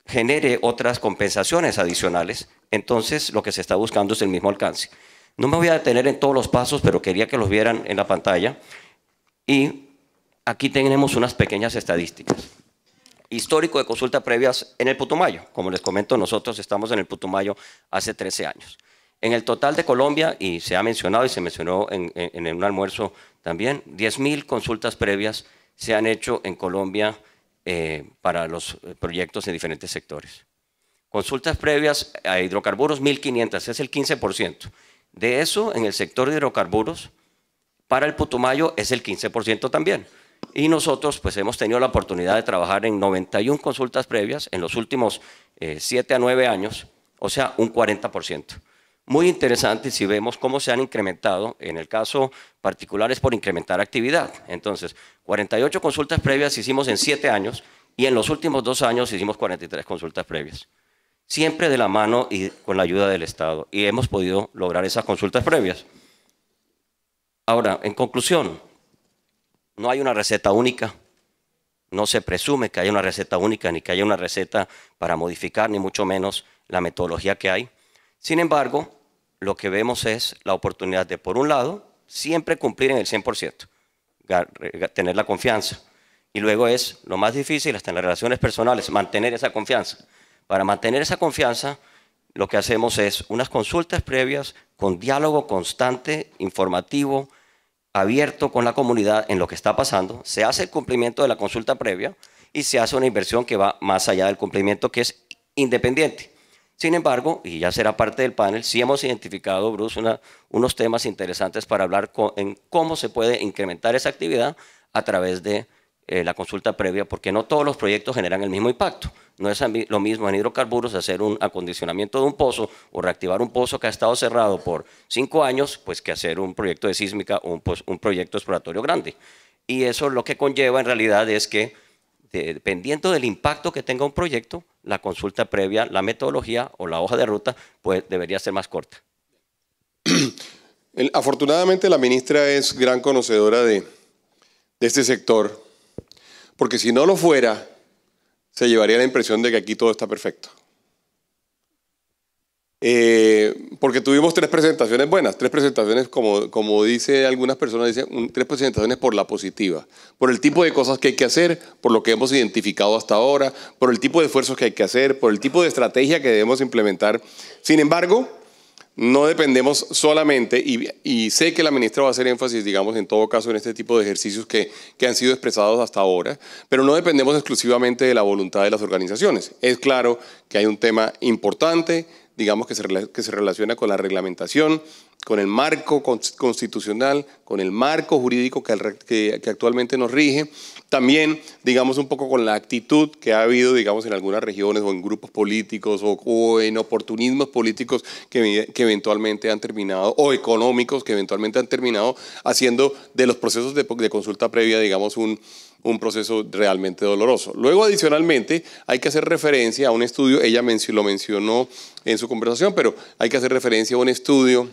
genere otras compensaciones adicionales. Entonces lo que se está buscando es el mismo alcance. No me voy a detener en todos los pasos, pero quería que los vieran en la pantalla. Y aquí tenemos unas pequeñas estadísticas. Histórico de consulta previas en el Putumayo. Como les comento, nosotros estamos en el Putumayo hace 13 años. En el total de Colombia, y se ha mencionado y se mencionó en un almuerzo también, 10.000 consultas previas se han hecho en Colombia para los proyectos en diferentes sectores. Consultas previas a hidrocarburos, 1.500, es el 15%. De eso, en el sector de hidrocarburos, para el Putumayo es el 15% también. Y nosotros pues hemos tenido la oportunidad de trabajar en 91 consultas previas en los últimos 7 a 9 años, o sea, un 40%. Muy interesante si vemos cómo se han incrementado, en el caso particular es por incrementar actividad. Entonces, 48 consultas previas hicimos en 7 años y en los últimos 2 años hicimos 43 consultas previas. Siempre de la mano y con la ayuda del Estado. Y hemos podido lograr esas consultas previas. Ahora, en conclusión, no hay una receta única. No se presume que haya una receta única ni que haya una receta para modificar, ni mucho menos la metodología que hay. Sin embargo, lo que vemos es la oportunidad de, por un lado, siempre cumplir en el 100%, tener la confianza. Y luego es lo más difícil, hasta en las relaciones personales, mantener esa confianza. Para mantener esa confianza, lo que hacemos es unas consultas previas con diálogo constante, informativo, abierto con la comunidad en lo que está pasando. Se hace el cumplimiento de la consulta previa y se hace una inversión que va más allá del cumplimiento, que es independiente. Sin embargo, y ya será parte del panel, sí hemos identificado, Bruce, unos temas interesantes para hablar en cómo se puede incrementar esa actividad a través de la consulta previa, porque no todos los proyectos generan el mismo impacto. No es lo mismo en hidrocarburos hacer un acondicionamiento de un pozo o reactivar un pozo que ha estado cerrado por 5 años, pues que hacer un proyecto de sísmica o un proyecto exploratorio grande. Y eso lo que conlleva en realidad es que, dependiendo del impacto que tenga un proyecto, la consulta previa, la metodología o la hoja de ruta pues, debería ser más corta.
Afortunadamente la ministra es gran conocedora de este sector, porque si no lo fuera, se llevaría la impresión de que aquí todo está perfecto. Porque tuvimos 3 presentaciones buenas, 3 presentaciones, como dice algunas personas, dicen 3 presentaciones por la positiva, por el tipo de cosas que hay que hacer, por lo que hemos identificado hasta ahora, por el tipo de esfuerzos que hay que hacer, por el tipo de estrategia que debemos implementar. Sin embargo, no dependemos solamente, y sé que la ministra va a hacer énfasis, digamos, en todo caso, en este tipo de ejercicios que han sido expresados hasta ahora, pero no dependemos exclusivamente de la voluntad de las organizaciones. Es claro que hay un tema importante, digamos, que se relaciona con la reglamentación con el marco constitucional, con el marco jurídico que actualmente nos rige, también, digamos, un poco con la actitud que ha habido, digamos, en algunas regiones o en grupos políticos o en oportunismos políticos que eventualmente han terminado, o económicos que eventualmente han terminado haciendo de los procesos de consulta previa, digamos, un proceso realmente doloroso. Luego, adicionalmente, hay que hacer referencia a un estudio, ella lo mencionó en su conversación, pero hay que hacer referencia a un estudio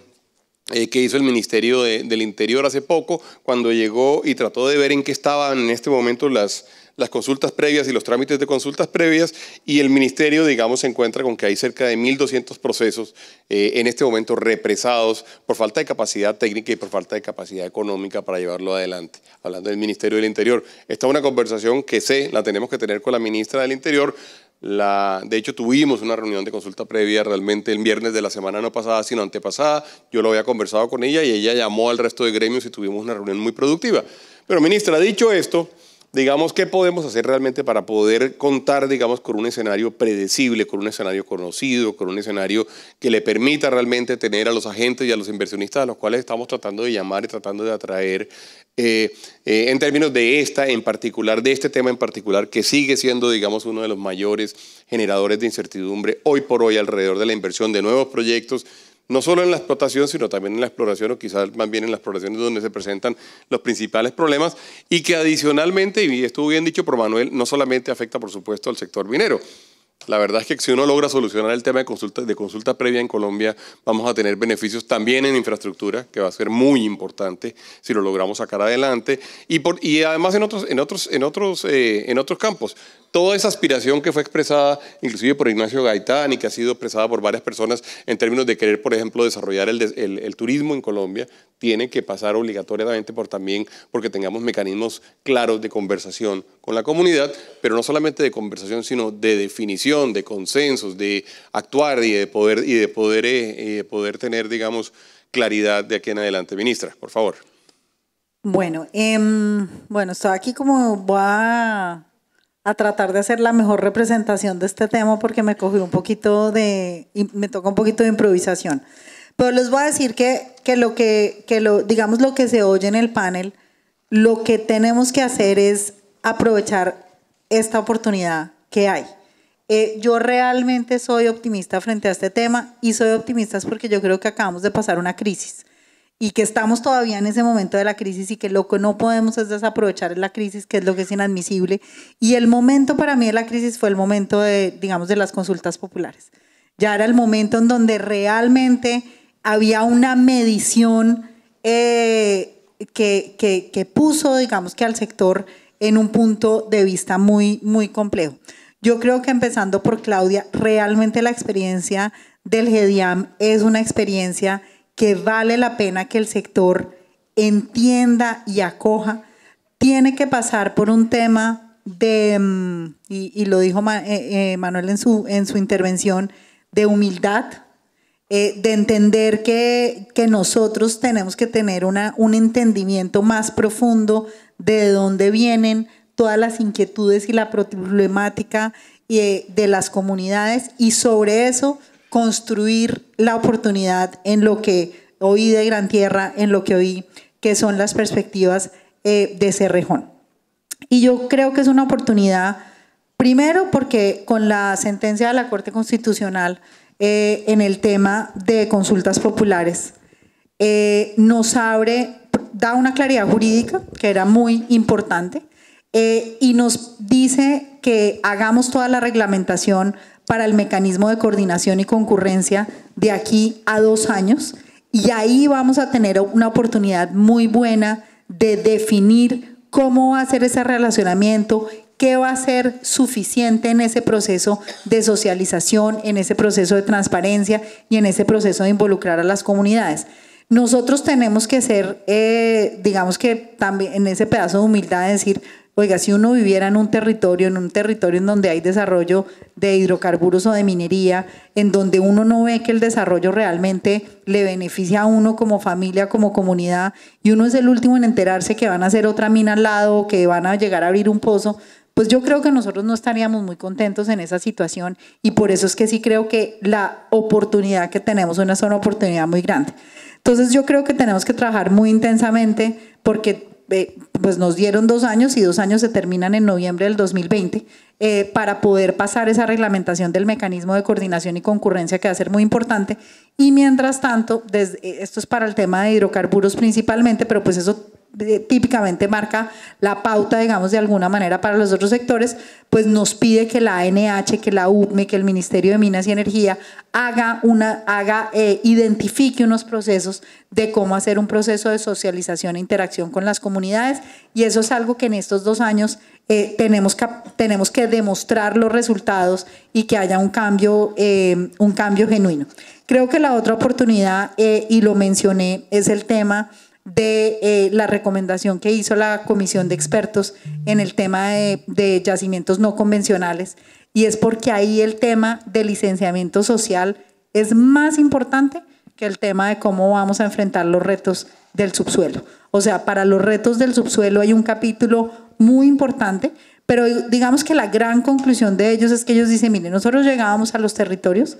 que hizo el Ministerio del Interior hace poco, cuando llegó y trató de ver en qué estaban en este momento las consultas previas y los trámites de consultas previas, y el Ministerio, digamos, se encuentra con que hay cerca de 1.200 procesos en este momento represados por falta de capacidad técnica y por falta de capacidad económica para llevarlo adelante. Hablando del Ministerio del Interior, esta es una conversación que la tenemos que tener con la ministra del Interior. De hecho, tuvimos una reunión de consulta previa realmente el viernes de la semana no pasada, sino antepasada. Yo lo había conversado con ella y ella llamó al resto de gremios y tuvimos una reunión muy productiva. Pero, ministra, dicho esto, digamos, ¿qué podemos hacer realmente para poder contar, digamos, con un escenario predecible, con un escenario conocido, con un escenario que le permita realmente tener a los agentes y a los inversionistas a los cuales estamos tratando de llamar y tratando de atraer en términos de este tema en particular, que sigue siendo, digamos, uno de los mayores generadores de incertidumbre hoy por hoy alrededor de la inversión de nuevos proyectos, no solo en la explotación, sino también en la exploración, o quizás más bien en las exploraciones donde se presentan los principales problemas, y que adicionalmente, y estuvo bien dicho por Manuel, no solamente afecta, por supuesto, al sector minero. La verdad es que si uno logra solucionar el tema de consulta previa en Colombia, vamos a tener beneficios también en infraestructura, que va a ser muy importante si lo logramos sacar adelante, y además en otros campos. Toda esa aspiración que fue expresada inclusive por Ignacio Gaitán y que ha sido expresada por varias personas en términos de querer, por ejemplo, desarrollar el turismo en Colombia, tiene que pasar obligatoriamente porque tengamos mecanismos claros de conversación con la comunidad, pero no solamente de conversación, sino de definición, de consensos, de actuar y de poder tener, digamos, claridad de aquí en adelante. Ministra, por favor.
Bueno, estoy aquí como voy a tratar de hacer la mejor representación de este tema porque me toca un poquito de improvisación. Pero les voy a decir que lo que se oye en el panel, lo que tenemos que hacer es aprovechar esta oportunidad que hay. Yo realmente soy optimista frente a este tema, y soy optimista porque yo creo que acabamos de pasar una crisis y que estamos todavía en ese momento de la crisis, y que lo que no podemos es desaprovechar la crisis, que es lo que es inadmisible. Y el momento para mí de la crisis fue el momento de las consultas populares. Ya era el momento en donde realmente había una medición que puso, digamos, que al sector en un punto de vista muy, muy complejo. Yo creo que, empezando por Claudia, realmente la experiencia del GEDIAM es una experiencia que vale la pena que el sector entienda y acoja. Tiene que pasar por un tema y lo dijo Manuel en su intervención, de humildad, de entender que nosotros tenemos que tener un entendimiento más profundo de dónde vienen todas las inquietudes y la problemática de las comunidades, y sobre eso construir la oportunidad en lo que oí de Gran Tierra, en lo que oí que son las perspectivas de Cerrejón. Y yo creo que es una oportunidad, primero porque con la sentencia de la Corte Constitucional en el tema de consultas populares, nos da una claridad jurídica que era muy importante, y nos dice que hagamos toda la reglamentación para el mecanismo de coordinación y concurrencia de aquí a 2 años, y ahí vamos a tener una oportunidad muy buena de definir cómo va a ser ese relacionamiento, qué va a ser suficiente en ese proceso de socialización, en ese proceso de transparencia y en ese proceso de involucrar a las comunidades. Nosotros tenemos que ser, digamos que también en ese pedazo de humildad, de decir, oiga, si uno viviera en un territorio en donde hay desarrollo de hidrocarburos o de minería, en donde uno no ve que el desarrollo realmente le beneficia a uno como familia, como comunidad, y uno es el último en enterarse que van a hacer otra mina al lado o que van a llegar a abrir un pozo, pues yo creo que nosotros no estaríamos muy contentos en esa situación, y por eso es que sí creo que la oportunidad que tenemos es una oportunidad muy grande. Entonces yo creo que tenemos que trabajar muy intensamente porque pues nos dieron 2 años y 2 años se terminan en noviembre del 2020 para poder pasar esa reglamentación del mecanismo de coordinación y concurrencia que va a ser muy importante. Y mientras tanto, esto es para el tema de hidrocarburos principalmente, pero pues eso típicamente marca la pauta, digamos, de alguna manera para los otros sectores, pues nos pide que la ANH, que la UPME, que el Ministerio de Minas y Energía identifique unos procesos de cómo hacer un proceso de socialización e interacción con las comunidades, y eso es algo que en estos 2 años tenemos que demostrar los resultados y que haya un cambio genuino. Creo que la otra oportunidad, y lo mencioné, es el tema de la recomendación que hizo la Comisión de Expertos en el tema de yacimientos no convencionales, y es porque ahí el tema del licenciamiento social es más importante que el tema de cómo vamos a enfrentar los retos del subsuelo. O sea, para los retos del subsuelo hay un capítulo muy importante, pero digamos que la gran conclusión de ellos es que ellos dicen, miren, nosotros llegábamos a los territorios,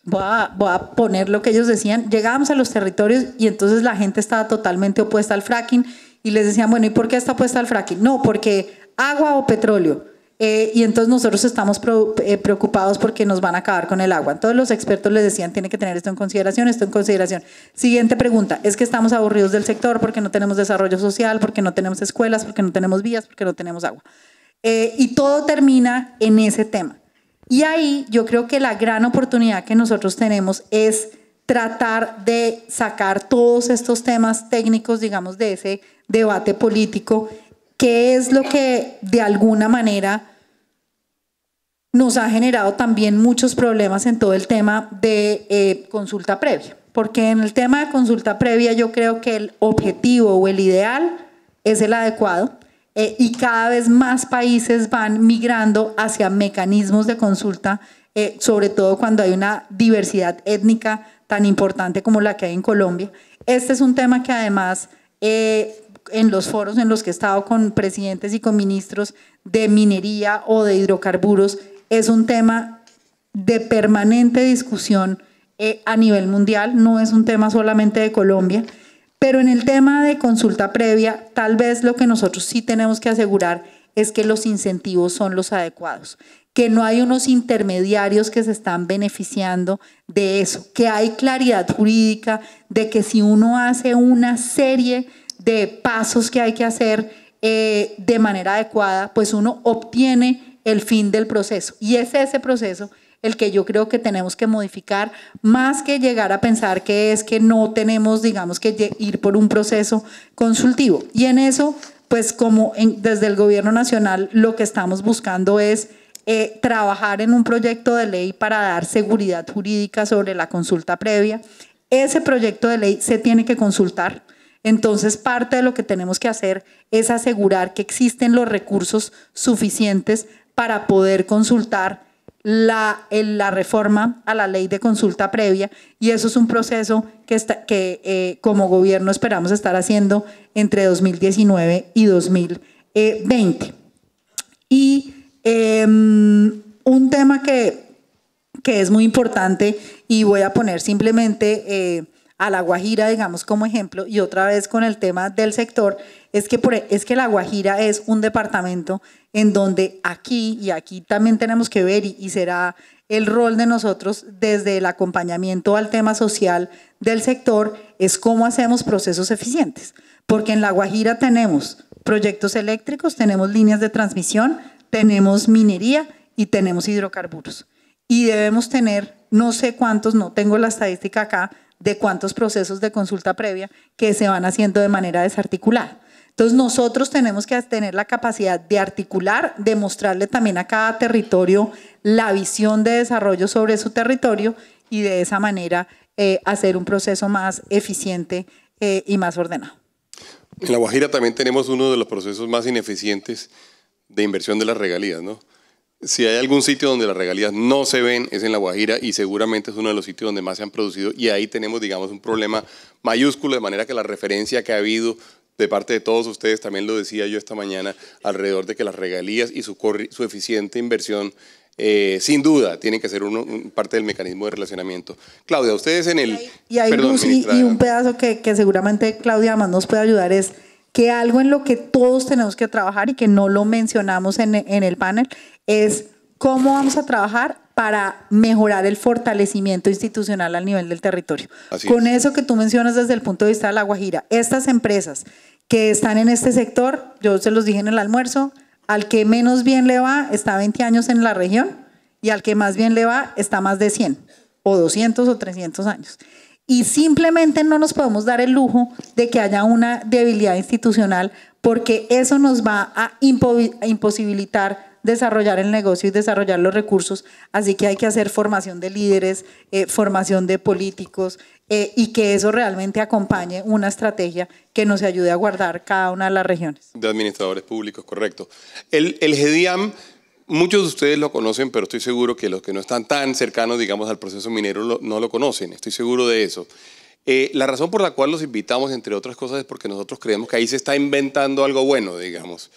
voy a poner lo que ellos decían, llegábamos a los territorios y entonces la gente estaba totalmente opuesta al fracking y les decían, bueno, ¿y por qué está opuesta al fracking? No, porque agua o petróleo. Y entonces nosotros estamos preocupados porque nos van a acabar con el agua. Todos los expertos les decían, tiene que tener esto en consideración, esto en consideración. Siguiente pregunta, es que estamos aburridos del sector porque no tenemos desarrollo social, porque no tenemos escuelas, porque no tenemos vías, porque no tenemos agua. Y todo termina en ese tema. Y ahí yo creo que la gran oportunidad que nosotros tenemos es tratar de sacar todos estos temas técnicos, digamos, de ese debate político, que es lo que de alguna manera nos ha generado también muchos problemas en todo el tema de consulta previa. Porque en el tema de consulta previa yo creo que el objetivo o el ideal es el adecuado, y cada vez más países van migrando hacia mecanismos de consulta, sobre todo cuando hay una diversidad étnica tan importante como la que hay en Colombia. Este es un tema que además en los foros en los que he estado con presidentes y con ministros de minería o de hidrocarburos, es un tema de permanente discusión a nivel mundial, no es un tema solamente de Colombia. Pero en el tema de consulta previa, tal vez lo que nosotros sí tenemos que asegurar es que los incentivos son los adecuados, que no hay unos intermediarios que se están beneficiando de eso, que hay claridad jurídica de que si uno hace una serie de pasos que hay que hacer de manera adecuada, pues uno obtiene el fin del proceso. Y es ese proceso el que yo creo que tenemos que modificar, más que llegar a pensar que es que no tenemos, digamos, que ir por un proceso consultivo. Y en eso, pues como desde el Gobierno Nacional lo que estamos buscando es trabajar en un proyecto de ley para dar seguridad jurídica sobre la consulta previa. Ese proyecto de ley se tiene que consultar. Entonces, parte de lo que tenemos que hacer es asegurar que existen los recursos suficientes para poder consultar la reforma a la ley de consulta previa, y eso es un proceso que como gobierno esperamos estar haciendo entre 2019 y 2020. Y un tema que es muy importante, y voy a poner simplemente a La Guajira, digamos, como ejemplo, y otra vez con el tema del sector, es que La Guajira es un departamento en donde aquí también tenemos que ver, y será el rol de nosotros desde el acompañamiento al tema social del sector, es cómo hacemos procesos eficientes. Porque en La Guajira tenemos proyectos eléctricos, tenemos líneas de transmisión, tenemos minería y tenemos hidrocarburos. Y debemos tener, no sé cuántos, no tengo la estadística acá, de cuántos procesos de consulta previa que se van haciendo de manera desarticulada. Entonces nosotros tenemos que tener la capacidad de articular, de mostrarle también a cada territorio la visión de desarrollo sobre su territorio, y de esa manera hacer un proceso más eficiente y más ordenado.
En La Guajira también tenemos uno de los procesos más ineficientes de inversión de las regalías, ¿no? Si hay algún sitio donde las regalías no se ven, es en La Guajira, y seguramente es uno de los sitios donde más se han producido, y ahí tenemos, digamos, un problema mayúsculo, de manera que la referencia que ha habido de parte de todos ustedes, también lo decía yo esta mañana, alrededor de que las regalías y su eficiente inversión sin duda tienen que ser parte del mecanismo de relacionamiento. Claudia, ustedes en el...
Y hay
perdón,
luz
ministra,
y un pedazo que seguramente Claudia más nos puede ayudar es que algo en lo que todos tenemos que trabajar y que no lo mencionamos en el panel es cómo vamos a trabajar para mejorar el fortalecimiento institucional al nivel del territorio. Con eso que tú mencionas desde el punto de vista de La Guajira, estas empresas que están en este sector, yo se los dije en el almuerzo, al que menos bien le va está 20 años en la región y al que más bien le va está más de 100 o 200 o 300 años. Y simplemente no nos podemos dar el lujo de que haya una debilidad institucional porque eso nos va a imposibilitar desarrollar el negocio y desarrollar los recursos. Así que hay que hacer formación de líderes, formación de políticos y que eso realmente acompañe una estrategia que nos ayude a guardar cada una de las regiones.
De administradores públicos, correcto. El GEDIAM, muchos de ustedes lo conocen, pero estoy seguro que los que no están tan cercanos, digamos, al proceso minero no lo conocen. Estoy seguro de eso. La razón por la cual los invitamos, entre otras cosas, es porque nosotros creemos que ahí se está inventando algo bueno, digamos.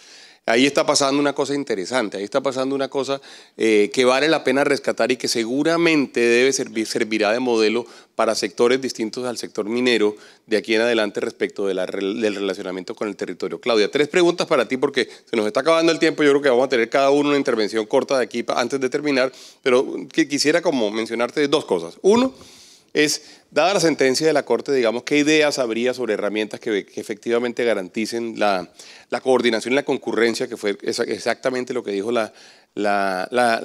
Ahí está pasando una cosa interesante, ahí está pasando una cosa que vale la pena rescatar y que seguramente servirá de modelo para sectores distintos al sector minero de aquí en adelante respecto del relacionamiento con el territorio. Claudia, 3 preguntas para ti porque se nos está acabando el tiempo. Yo creo que vamos a tener cada uno una intervención corta de aquí antes de terminar, pero que quisiera como mencionarte 2 cosas. Uno es, dada la sentencia de la Corte, digamos, ¿qué ideas habría sobre herramientas que efectivamente garanticen la coordinación y la concurrencia, que fue exactamente lo que dijo la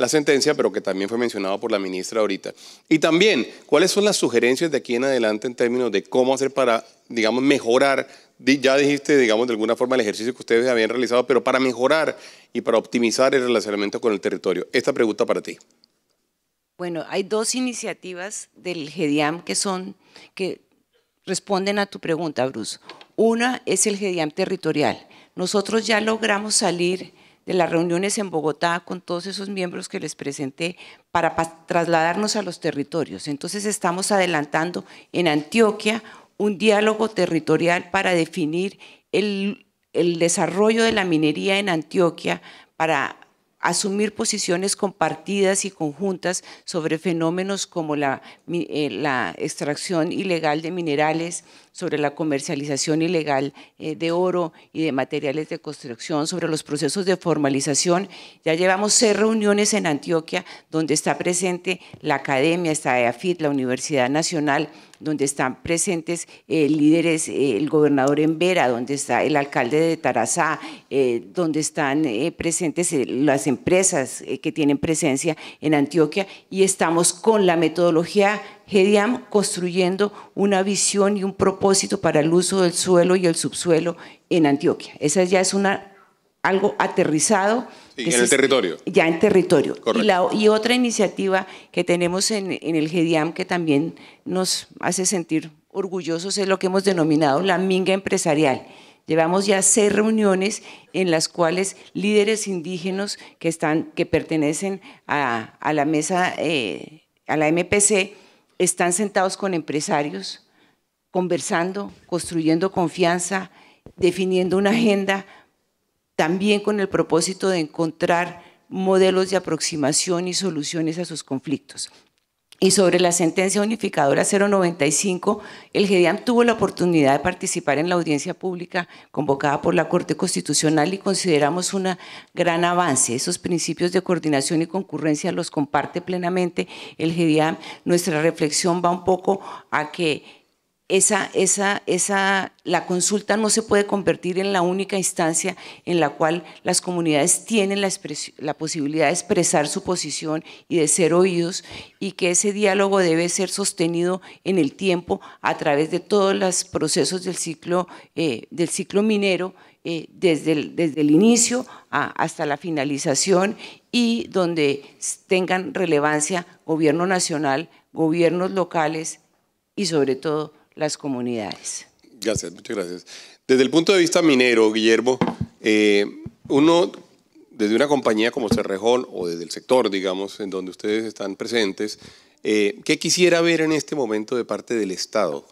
sentencia, pero que también fue mencionado por la ministra ahorita? Y también, ¿cuáles son las sugerencias de aquí en adelante en términos de cómo hacer para, digamos, mejorar? Ya dijiste, digamos, de alguna forma el ejercicio que ustedes habían realizado, pero para mejorar y para optimizar el relacionamiento con el territorio. Esta pregunta para ti.
Bueno, hay 2 iniciativas del GEDIAM que responden a tu pregunta, Bruce. Una es el GEDIAM territorial. Nosotros ya logramos salir de las reuniones en Bogotá con todos esos miembros que les presenté para trasladarnos a los territorios. Entonces estamos adelantando en Antioquia un diálogo territorial para definir el desarrollo de la minería en Antioquia, para asumir posiciones compartidas y conjuntas sobre fenómenos como la extracción ilegal de minerales, sobre la comercialización ilegal de oro y de materiales de construcción, sobre los procesos de formalización. Ya llevamos 6 reuniones en Antioquia donde está presente la academia, está EAFIT, la Universidad Nacional, donde están presentes líderes, el gobernador en Vera, donde está el alcalde de Tarazá, donde están presentes las empresas que tienen presencia en Antioquia, y estamos con la metodología GEDIAM construyendo una visión y un propósito para el uso del suelo y el subsuelo en Antioquia. Esa ya es algo aterrizado.
Sí, en el territorio.
Ya en territorio.
Correcto.
Y otra iniciativa que tenemos en el GEDIAM que también nos hace sentir orgullosos es lo que hemos denominado la minga empresarial. Llevamos ya 6 reuniones en las cuales líderes indígenas que pertenecen a la mesa, a la MPC, están sentados con empresarios, conversando, construyendo confianza, definiendo una agenda, también con el propósito de encontrar modelos de aproximación y soluciones a sus conflictos. Y sobre la sentencia unificadora 095, el GEDIAM tuvo la oportunidad de participar en la audiencia pública convocada por la Corte Constitucional y consideramos un gran avance. Esos principios de coordinación y concurrencia los comparte plenamente el GEDIAM. Nuestra reflexión va un poco a que la consulta no se puede convertir en la única instancia en la cual las comunidades tienen la posibilidad de expresar su posición y de ser oídos, y que ese diálogo debe ser sostenido en el tiempo a través de todos los procesos del ciclo minero, desde el inicio hasta la finalización, y donde tengan relevancia gobierno nacional, gobiernos locales y sobre todo las comunidades.
Gracias, muchas gracias. Desde el punto de vista minero, Guillermo, uno desde una compañía como Cerrejón o desde el sector, digamos, en donde ustedes están presentes, ¿qué quisiera ver en este momento de parte del Estado?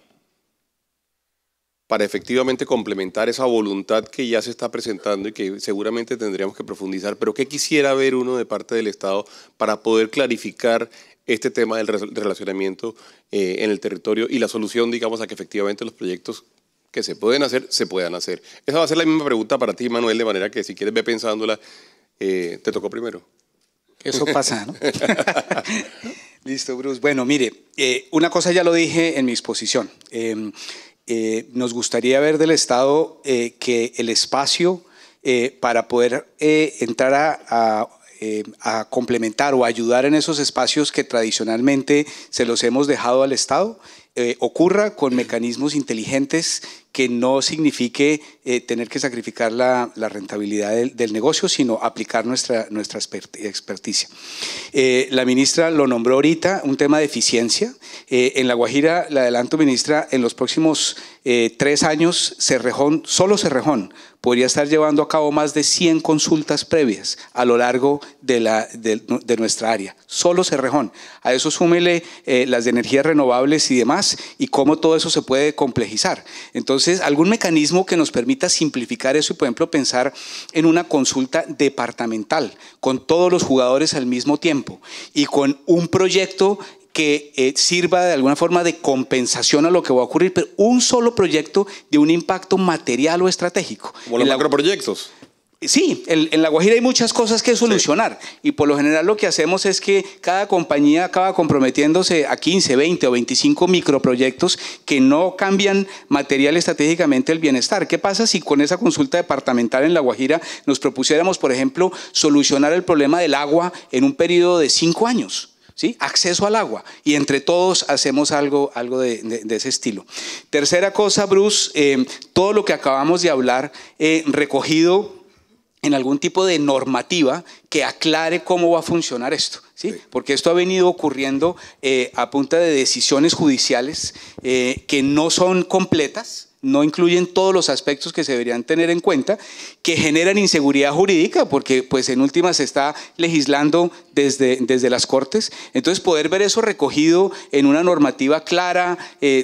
para efectivamente complementar esa voluntad que ya se está presentando y que seguramente tendríamos que profundizar, pero ¿qué quisiera ver uno de parte del Estado para poder clarificar este tema del relacionamiento en el territorio y la solución, digamos, a que efectivamente los proyectos que se pueden hacer, se puedan hacer? Esa va a ser la misma pregunta para ti, Manuel, de manera que si quieres ve pensándola, te tocó primero.
Eso pasa, ¿no? Listo, Bruce. Bueno, mire, una cosa ya lo dije en mi exposición. Nos gustaría ver del Estado que el espacio para poder entrar a complementar o ayudar en esos espacios que tradicionalmente se los hemos dejado al Estado, ocurra con mecanismos inteligentes que no signifique tener que sacrificar la rentabilidad del negocio, sino aplicar nuestra experticia. La ministra lo nombró ahorita, un tema de eficiencia. En La Guajira, le adelanto, ministra, en los próximos 3 años, solo Cerrejón podría estar llevando a cabo más de 100 consultas previas a lo largo de nuestra área. Solo Cerrejón. A eso súmele las de energías renovables y demás, y cómo todo eso se puede complejizar. Entonces, algún mecanismo que nos permita simplificar eso y, por ejemplo, pensar en una consulta departamental con todos los jugadores al mismo tiempo y con un proyecto que sirva de alguna forma de compensación a lo que va a ocurrir, pero un solo proyecto de un impacto material o estratégico.
Como los macroproyectos.
Sí, en La Guajira hay muchas cosas que solucionar, sí. Y por lo general lo que hacemos es que cada compañía acaba comprometiéndose a 15, 20 o 25 microproyectos que no cambian material estratégicamente el bienestar. ¿Qué pasa si con esa consulta departamental en La Guajira nos propusiéramos, por ejemplo, solucionar el problema del agua en un periodo de 5 años? ¿Sí? Acceso al agua, y entre todos hacemos algo de ese estilo. Tercera cosa, Bruce, todo lo que acabamos de hablar recogido en algún tipo de normativa que aclare cómo va a funcionar esto, ¿sí? Sí. Porque esto ha venido ocurriendo a punta de decisiones judiciales que no son completas, no incluyen todos los aspectos que se deberían tener en cuenta, que generan inseguridad jurídica, porque pues en última se está legislando desde las Cortes. Entonces, poder ver eso recogido en una normativa clara,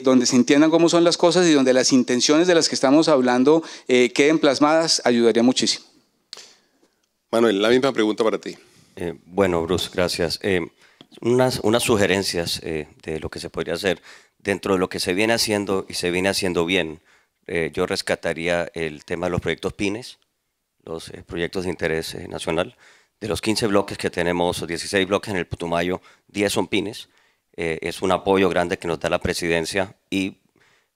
donde se entiendan cómo son las cosas y donde las intenciones de las que estamos hablando queden plasmadas, ayudaría muchísimo.
Manuel, la misma pregunta para ti.
Bueno, Bruce, gracias. Unas sugerencias de lo que se podría hacer dentro de lo que se viene haciendo y se viene haciendo bien. Yo rescataría el tema de los proyectos PINES, los proyectos de interés nacional. De los 15 bloques que tenemos, o 16 bloques en el Putumayo, 10 son PINES. Es un apoyo grande que nos da la presidencia y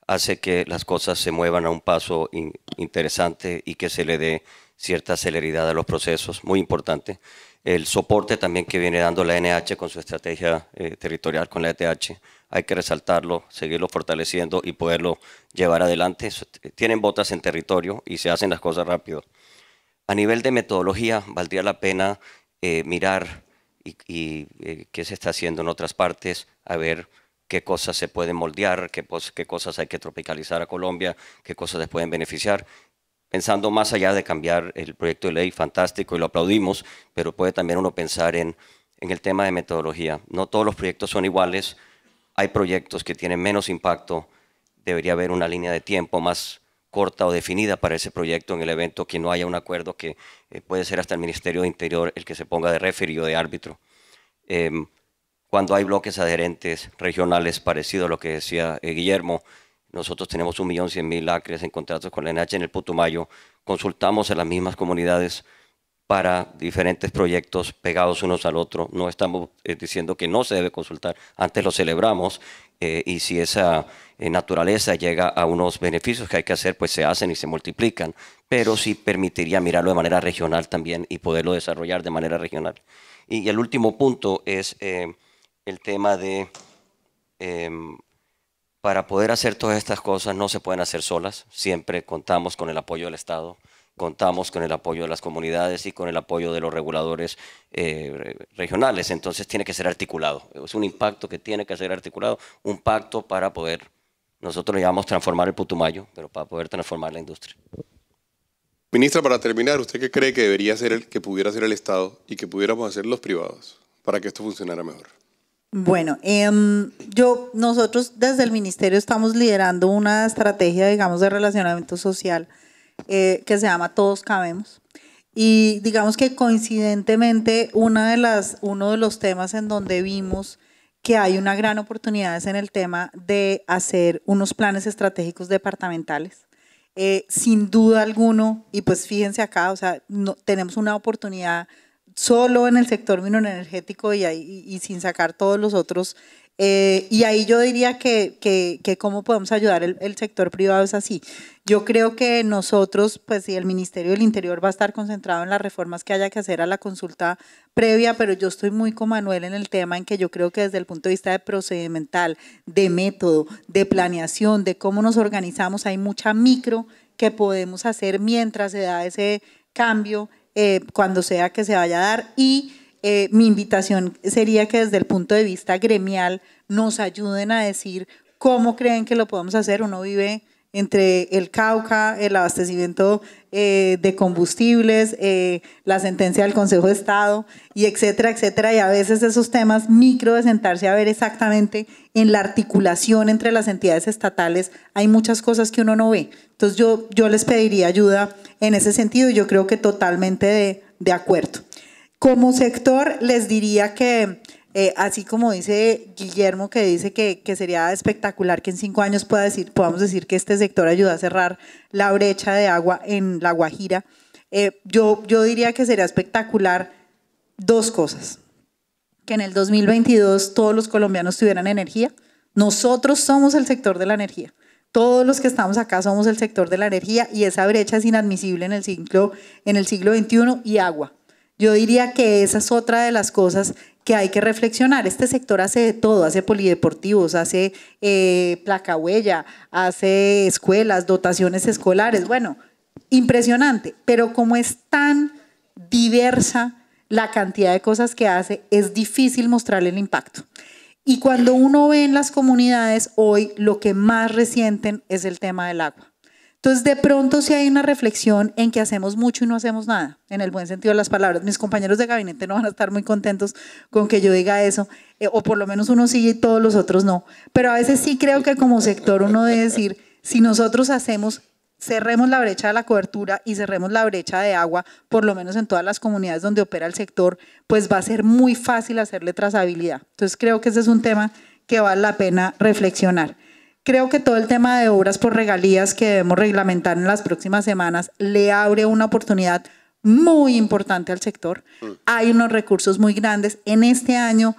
hace que las cosas se muevan a un paso interesante y que se le dé cierta celeridad a los procesos, muy importante. El soporte también que viene dando la NH con su estrategia territorial con la ETH, hay que resaltarlo, seguirlo fortaleciendo y poderlo llevar adelante. Tienen botas en territorio y se hacen las cosas rápido. A nivel de metodología, valdría la pena mirar y qué se está haciendo en otras partes, a ver qué cosas se pueden moldear, qué cosas hay que tropicalizar a Colombia, qué cosas les pueden beneficiar. Pensando más allá de cambiar el proyecto de ley, fantástico, y lo aplaudimos, pero puede también uno pensar en el tema de metodología. No todos los proyectos son iguales, hay proyectos que tienen menos impacto, debería haber una línea de tiempo más corta o definida para ese proyecto en el evento, que no haya un acuerdo que puede ser hasta el Ministerio de Interior el que se ponga de referee o de árbitro. Cuando hay bloques adherentes regionales, parecido a lo que decía Guillermo, nosotros tenemos 1.100.000 acres en contratos con la NH en el Putumayo, consultamos a las mismas comunidades para diferentes proyectos pegados unos al otro. No estamos diciendo que no se debe consultar, antes lo celebramos y si esa naturaleza llega a unos beneficios que hay que hacer, pues se hacen y se multiplican, pero sí permitiría mirarlo de manera regional también y poderlo desarrollar de manera regional. Y el último punto es el tema de... para poder hacer todas estas cosas no se pueden hacer solas, siempre contamos con el apoyo del Estado, contamos con el apoyo de las comunidades y con el apoyo de los reguladores regionales, entonces tiene que ser articulado, es un impacto que tiene que ser articulado, un pacto para poder, nosotros lo llamamos transformar el Putumayo, pero para poder transformar la industria.
Ministra, para terminar, ¿usted qué cree que debería ser que pudiera ser el Estado y que pudiéramos hacer los privados para que esto funcionara mejor?
Bueno, nosotros desde el ministerio estamos liderando una estrategia, digamos, de relacionamiento social que se llama Todos Cabemos. Y digamos que coincidentemente uno de los temas en donde vimos que hay una gran oportunidad es en el tema de hacer unos planes estratégicos departamentales. Sin duda alguno, y pues fíjense acá, o sea, tenemos una oportunidad solo en el sector mineroenergético y sin sacar todos los otros. Y ahí yo diría que cómo podemos ayudar el sector privado es así. Yo creo que nosotros, pues sí, el Ministerio del Interior va a estar concentrado en las reformas que haya que hacer a la consulta previa, pero yo estoy muy con Manuel en el tema en que yo creo que desde el punto de vista de procedimental, de método, de planeación, de cómo nos organizamos, hay mucha micro que podemos hacer mientras se da ese cambio, cuando sea que se vaya a dar. Y mi invitación sería que desde el punto de vista gremial nos ayuden a decir cómo creen que lo podemos hacer. Uno vive entre el Cauca, el abastecimiento de combustibles, la sentencia del Consejo de Estado, y etcétera, etcétera. Y a veces esos temas micro de sentarse a ver exactamente en la articulación entre las entidades estatales, hay muchas cosas que uno no ve. Entonces yo les pediría ayuda en ese sentido y yo creo que totalmente de acuerdo. Como sector les diría que así como dice Guillermo, que dice que sería espectacular que en 5 años podamos decir que este sector ayuda a cerrar la brecha de agua en La Guajira, yo diría que sería espectacular 2 cosas. Que en el 2022 todos los colombianos tuvieran energía. Nosotros somos el sector de la energía. Todos los que estamos acá somos el sector de la energía y esa brecha es inadmisible en el siglo XXI. Y agua. Yo diría que esa es otra de las cosas que hay que reflexionar. Este sector hace de todo, hace polideportivos, hace placahuella, hace escuelas, dotaciones escolares, bueno, impresionante, pero como es tan diversa la cantidad de cosas que hace, es difícil mostrarle el impacto. Y cuando uno ve en las comunidades hoy, lo que más resienten es el tema del agua. Entonces, de pronto sí hay una reflexión en que hacemos mucho y no hacemos nada, en el buen sentido de las palabras. Mis compañeros de gabinete no van a estar muy contentos con que yo diga eso, o por lo menos uno sí y todos los otros no. Pero a veces sí creo que como sector uno debe decir, si nosotros cerremos la brecha de la cobertura y cerremos la brecha de agua, por lo menos en todas las comunidades donde opera el sector, pues va a ser muy fácil hacerle trazabilidad. Entonces, creo que ese es un tema que vale la pena reflexionar. Creo que todo el tema de obras por regalías que debemos reglamentar en las próximas semanas le abre una oportunidad muy importante al sector. Hay unos recursos muy grandes. En este año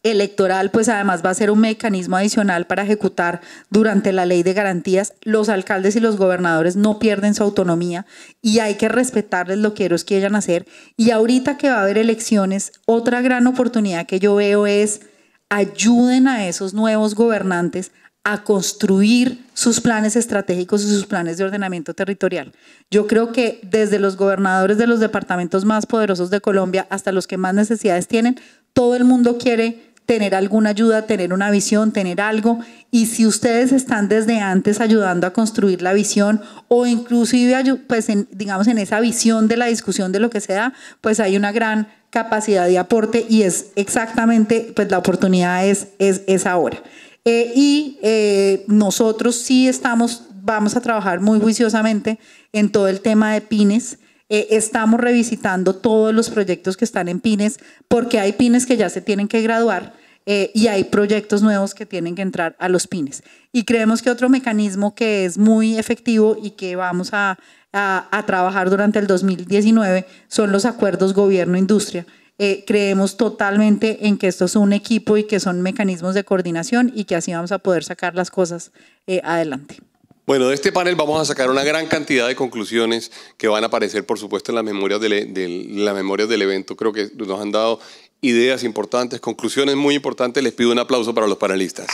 electoral, pues además va a ser un mecanismo adicional para ejecutar durante la ley de garantías. Los alcaldes y los gobernadores no pierden su autonomía y hay que respetarles lo que ellos quieran hacer. Y ahorita que va a haber elecciones, otra gran oportunidad que yo veo es ayuden a esos nuevos gobernantes a construir sus planes estratégicos y sus planes de ordenamiento territorial. Yo creo que desde los gobernadores de los departamentos más poderosos de Colombia hasta los que más necesidades tienen, todo el mundo quiere tener alguna ayuda, tener una visión, tener algo, y si ustedes están desde antes ayudando a construir la visión o inclusive pues digamos en esa visión de la discusión de lo que se da, pues hay una gran capacidad de aporte y es exactamente, pues la oportunidad es ahora. Nosotros sí vamos a trabajar muy juiciosamente en todo el tema de pymes. Estamos revisitando todos los proyectos que están en pymes porque hay pymes que ya se tienen que graduar y hay proyectos nuevos que tienen que entrar a los pymes. Y creemos que otro mecanismo que es muy efectivo y que vamos a trabajar durante el 2019 son los acuerdos gobierno-industria. Creemos totalmente en que esto es un equipo y que son mecanismos de coordinación y que así vamos a poder sacar las cosas adelante.
Bueno, de este panel vamos a sacar una gran cantidad de conclusiones que van a aparecer, por supuesto, en las memorias del evento. Creo que nos han dado ideas importantes, conclusiones muy importantes. Les pido un aplauso para los panelistas.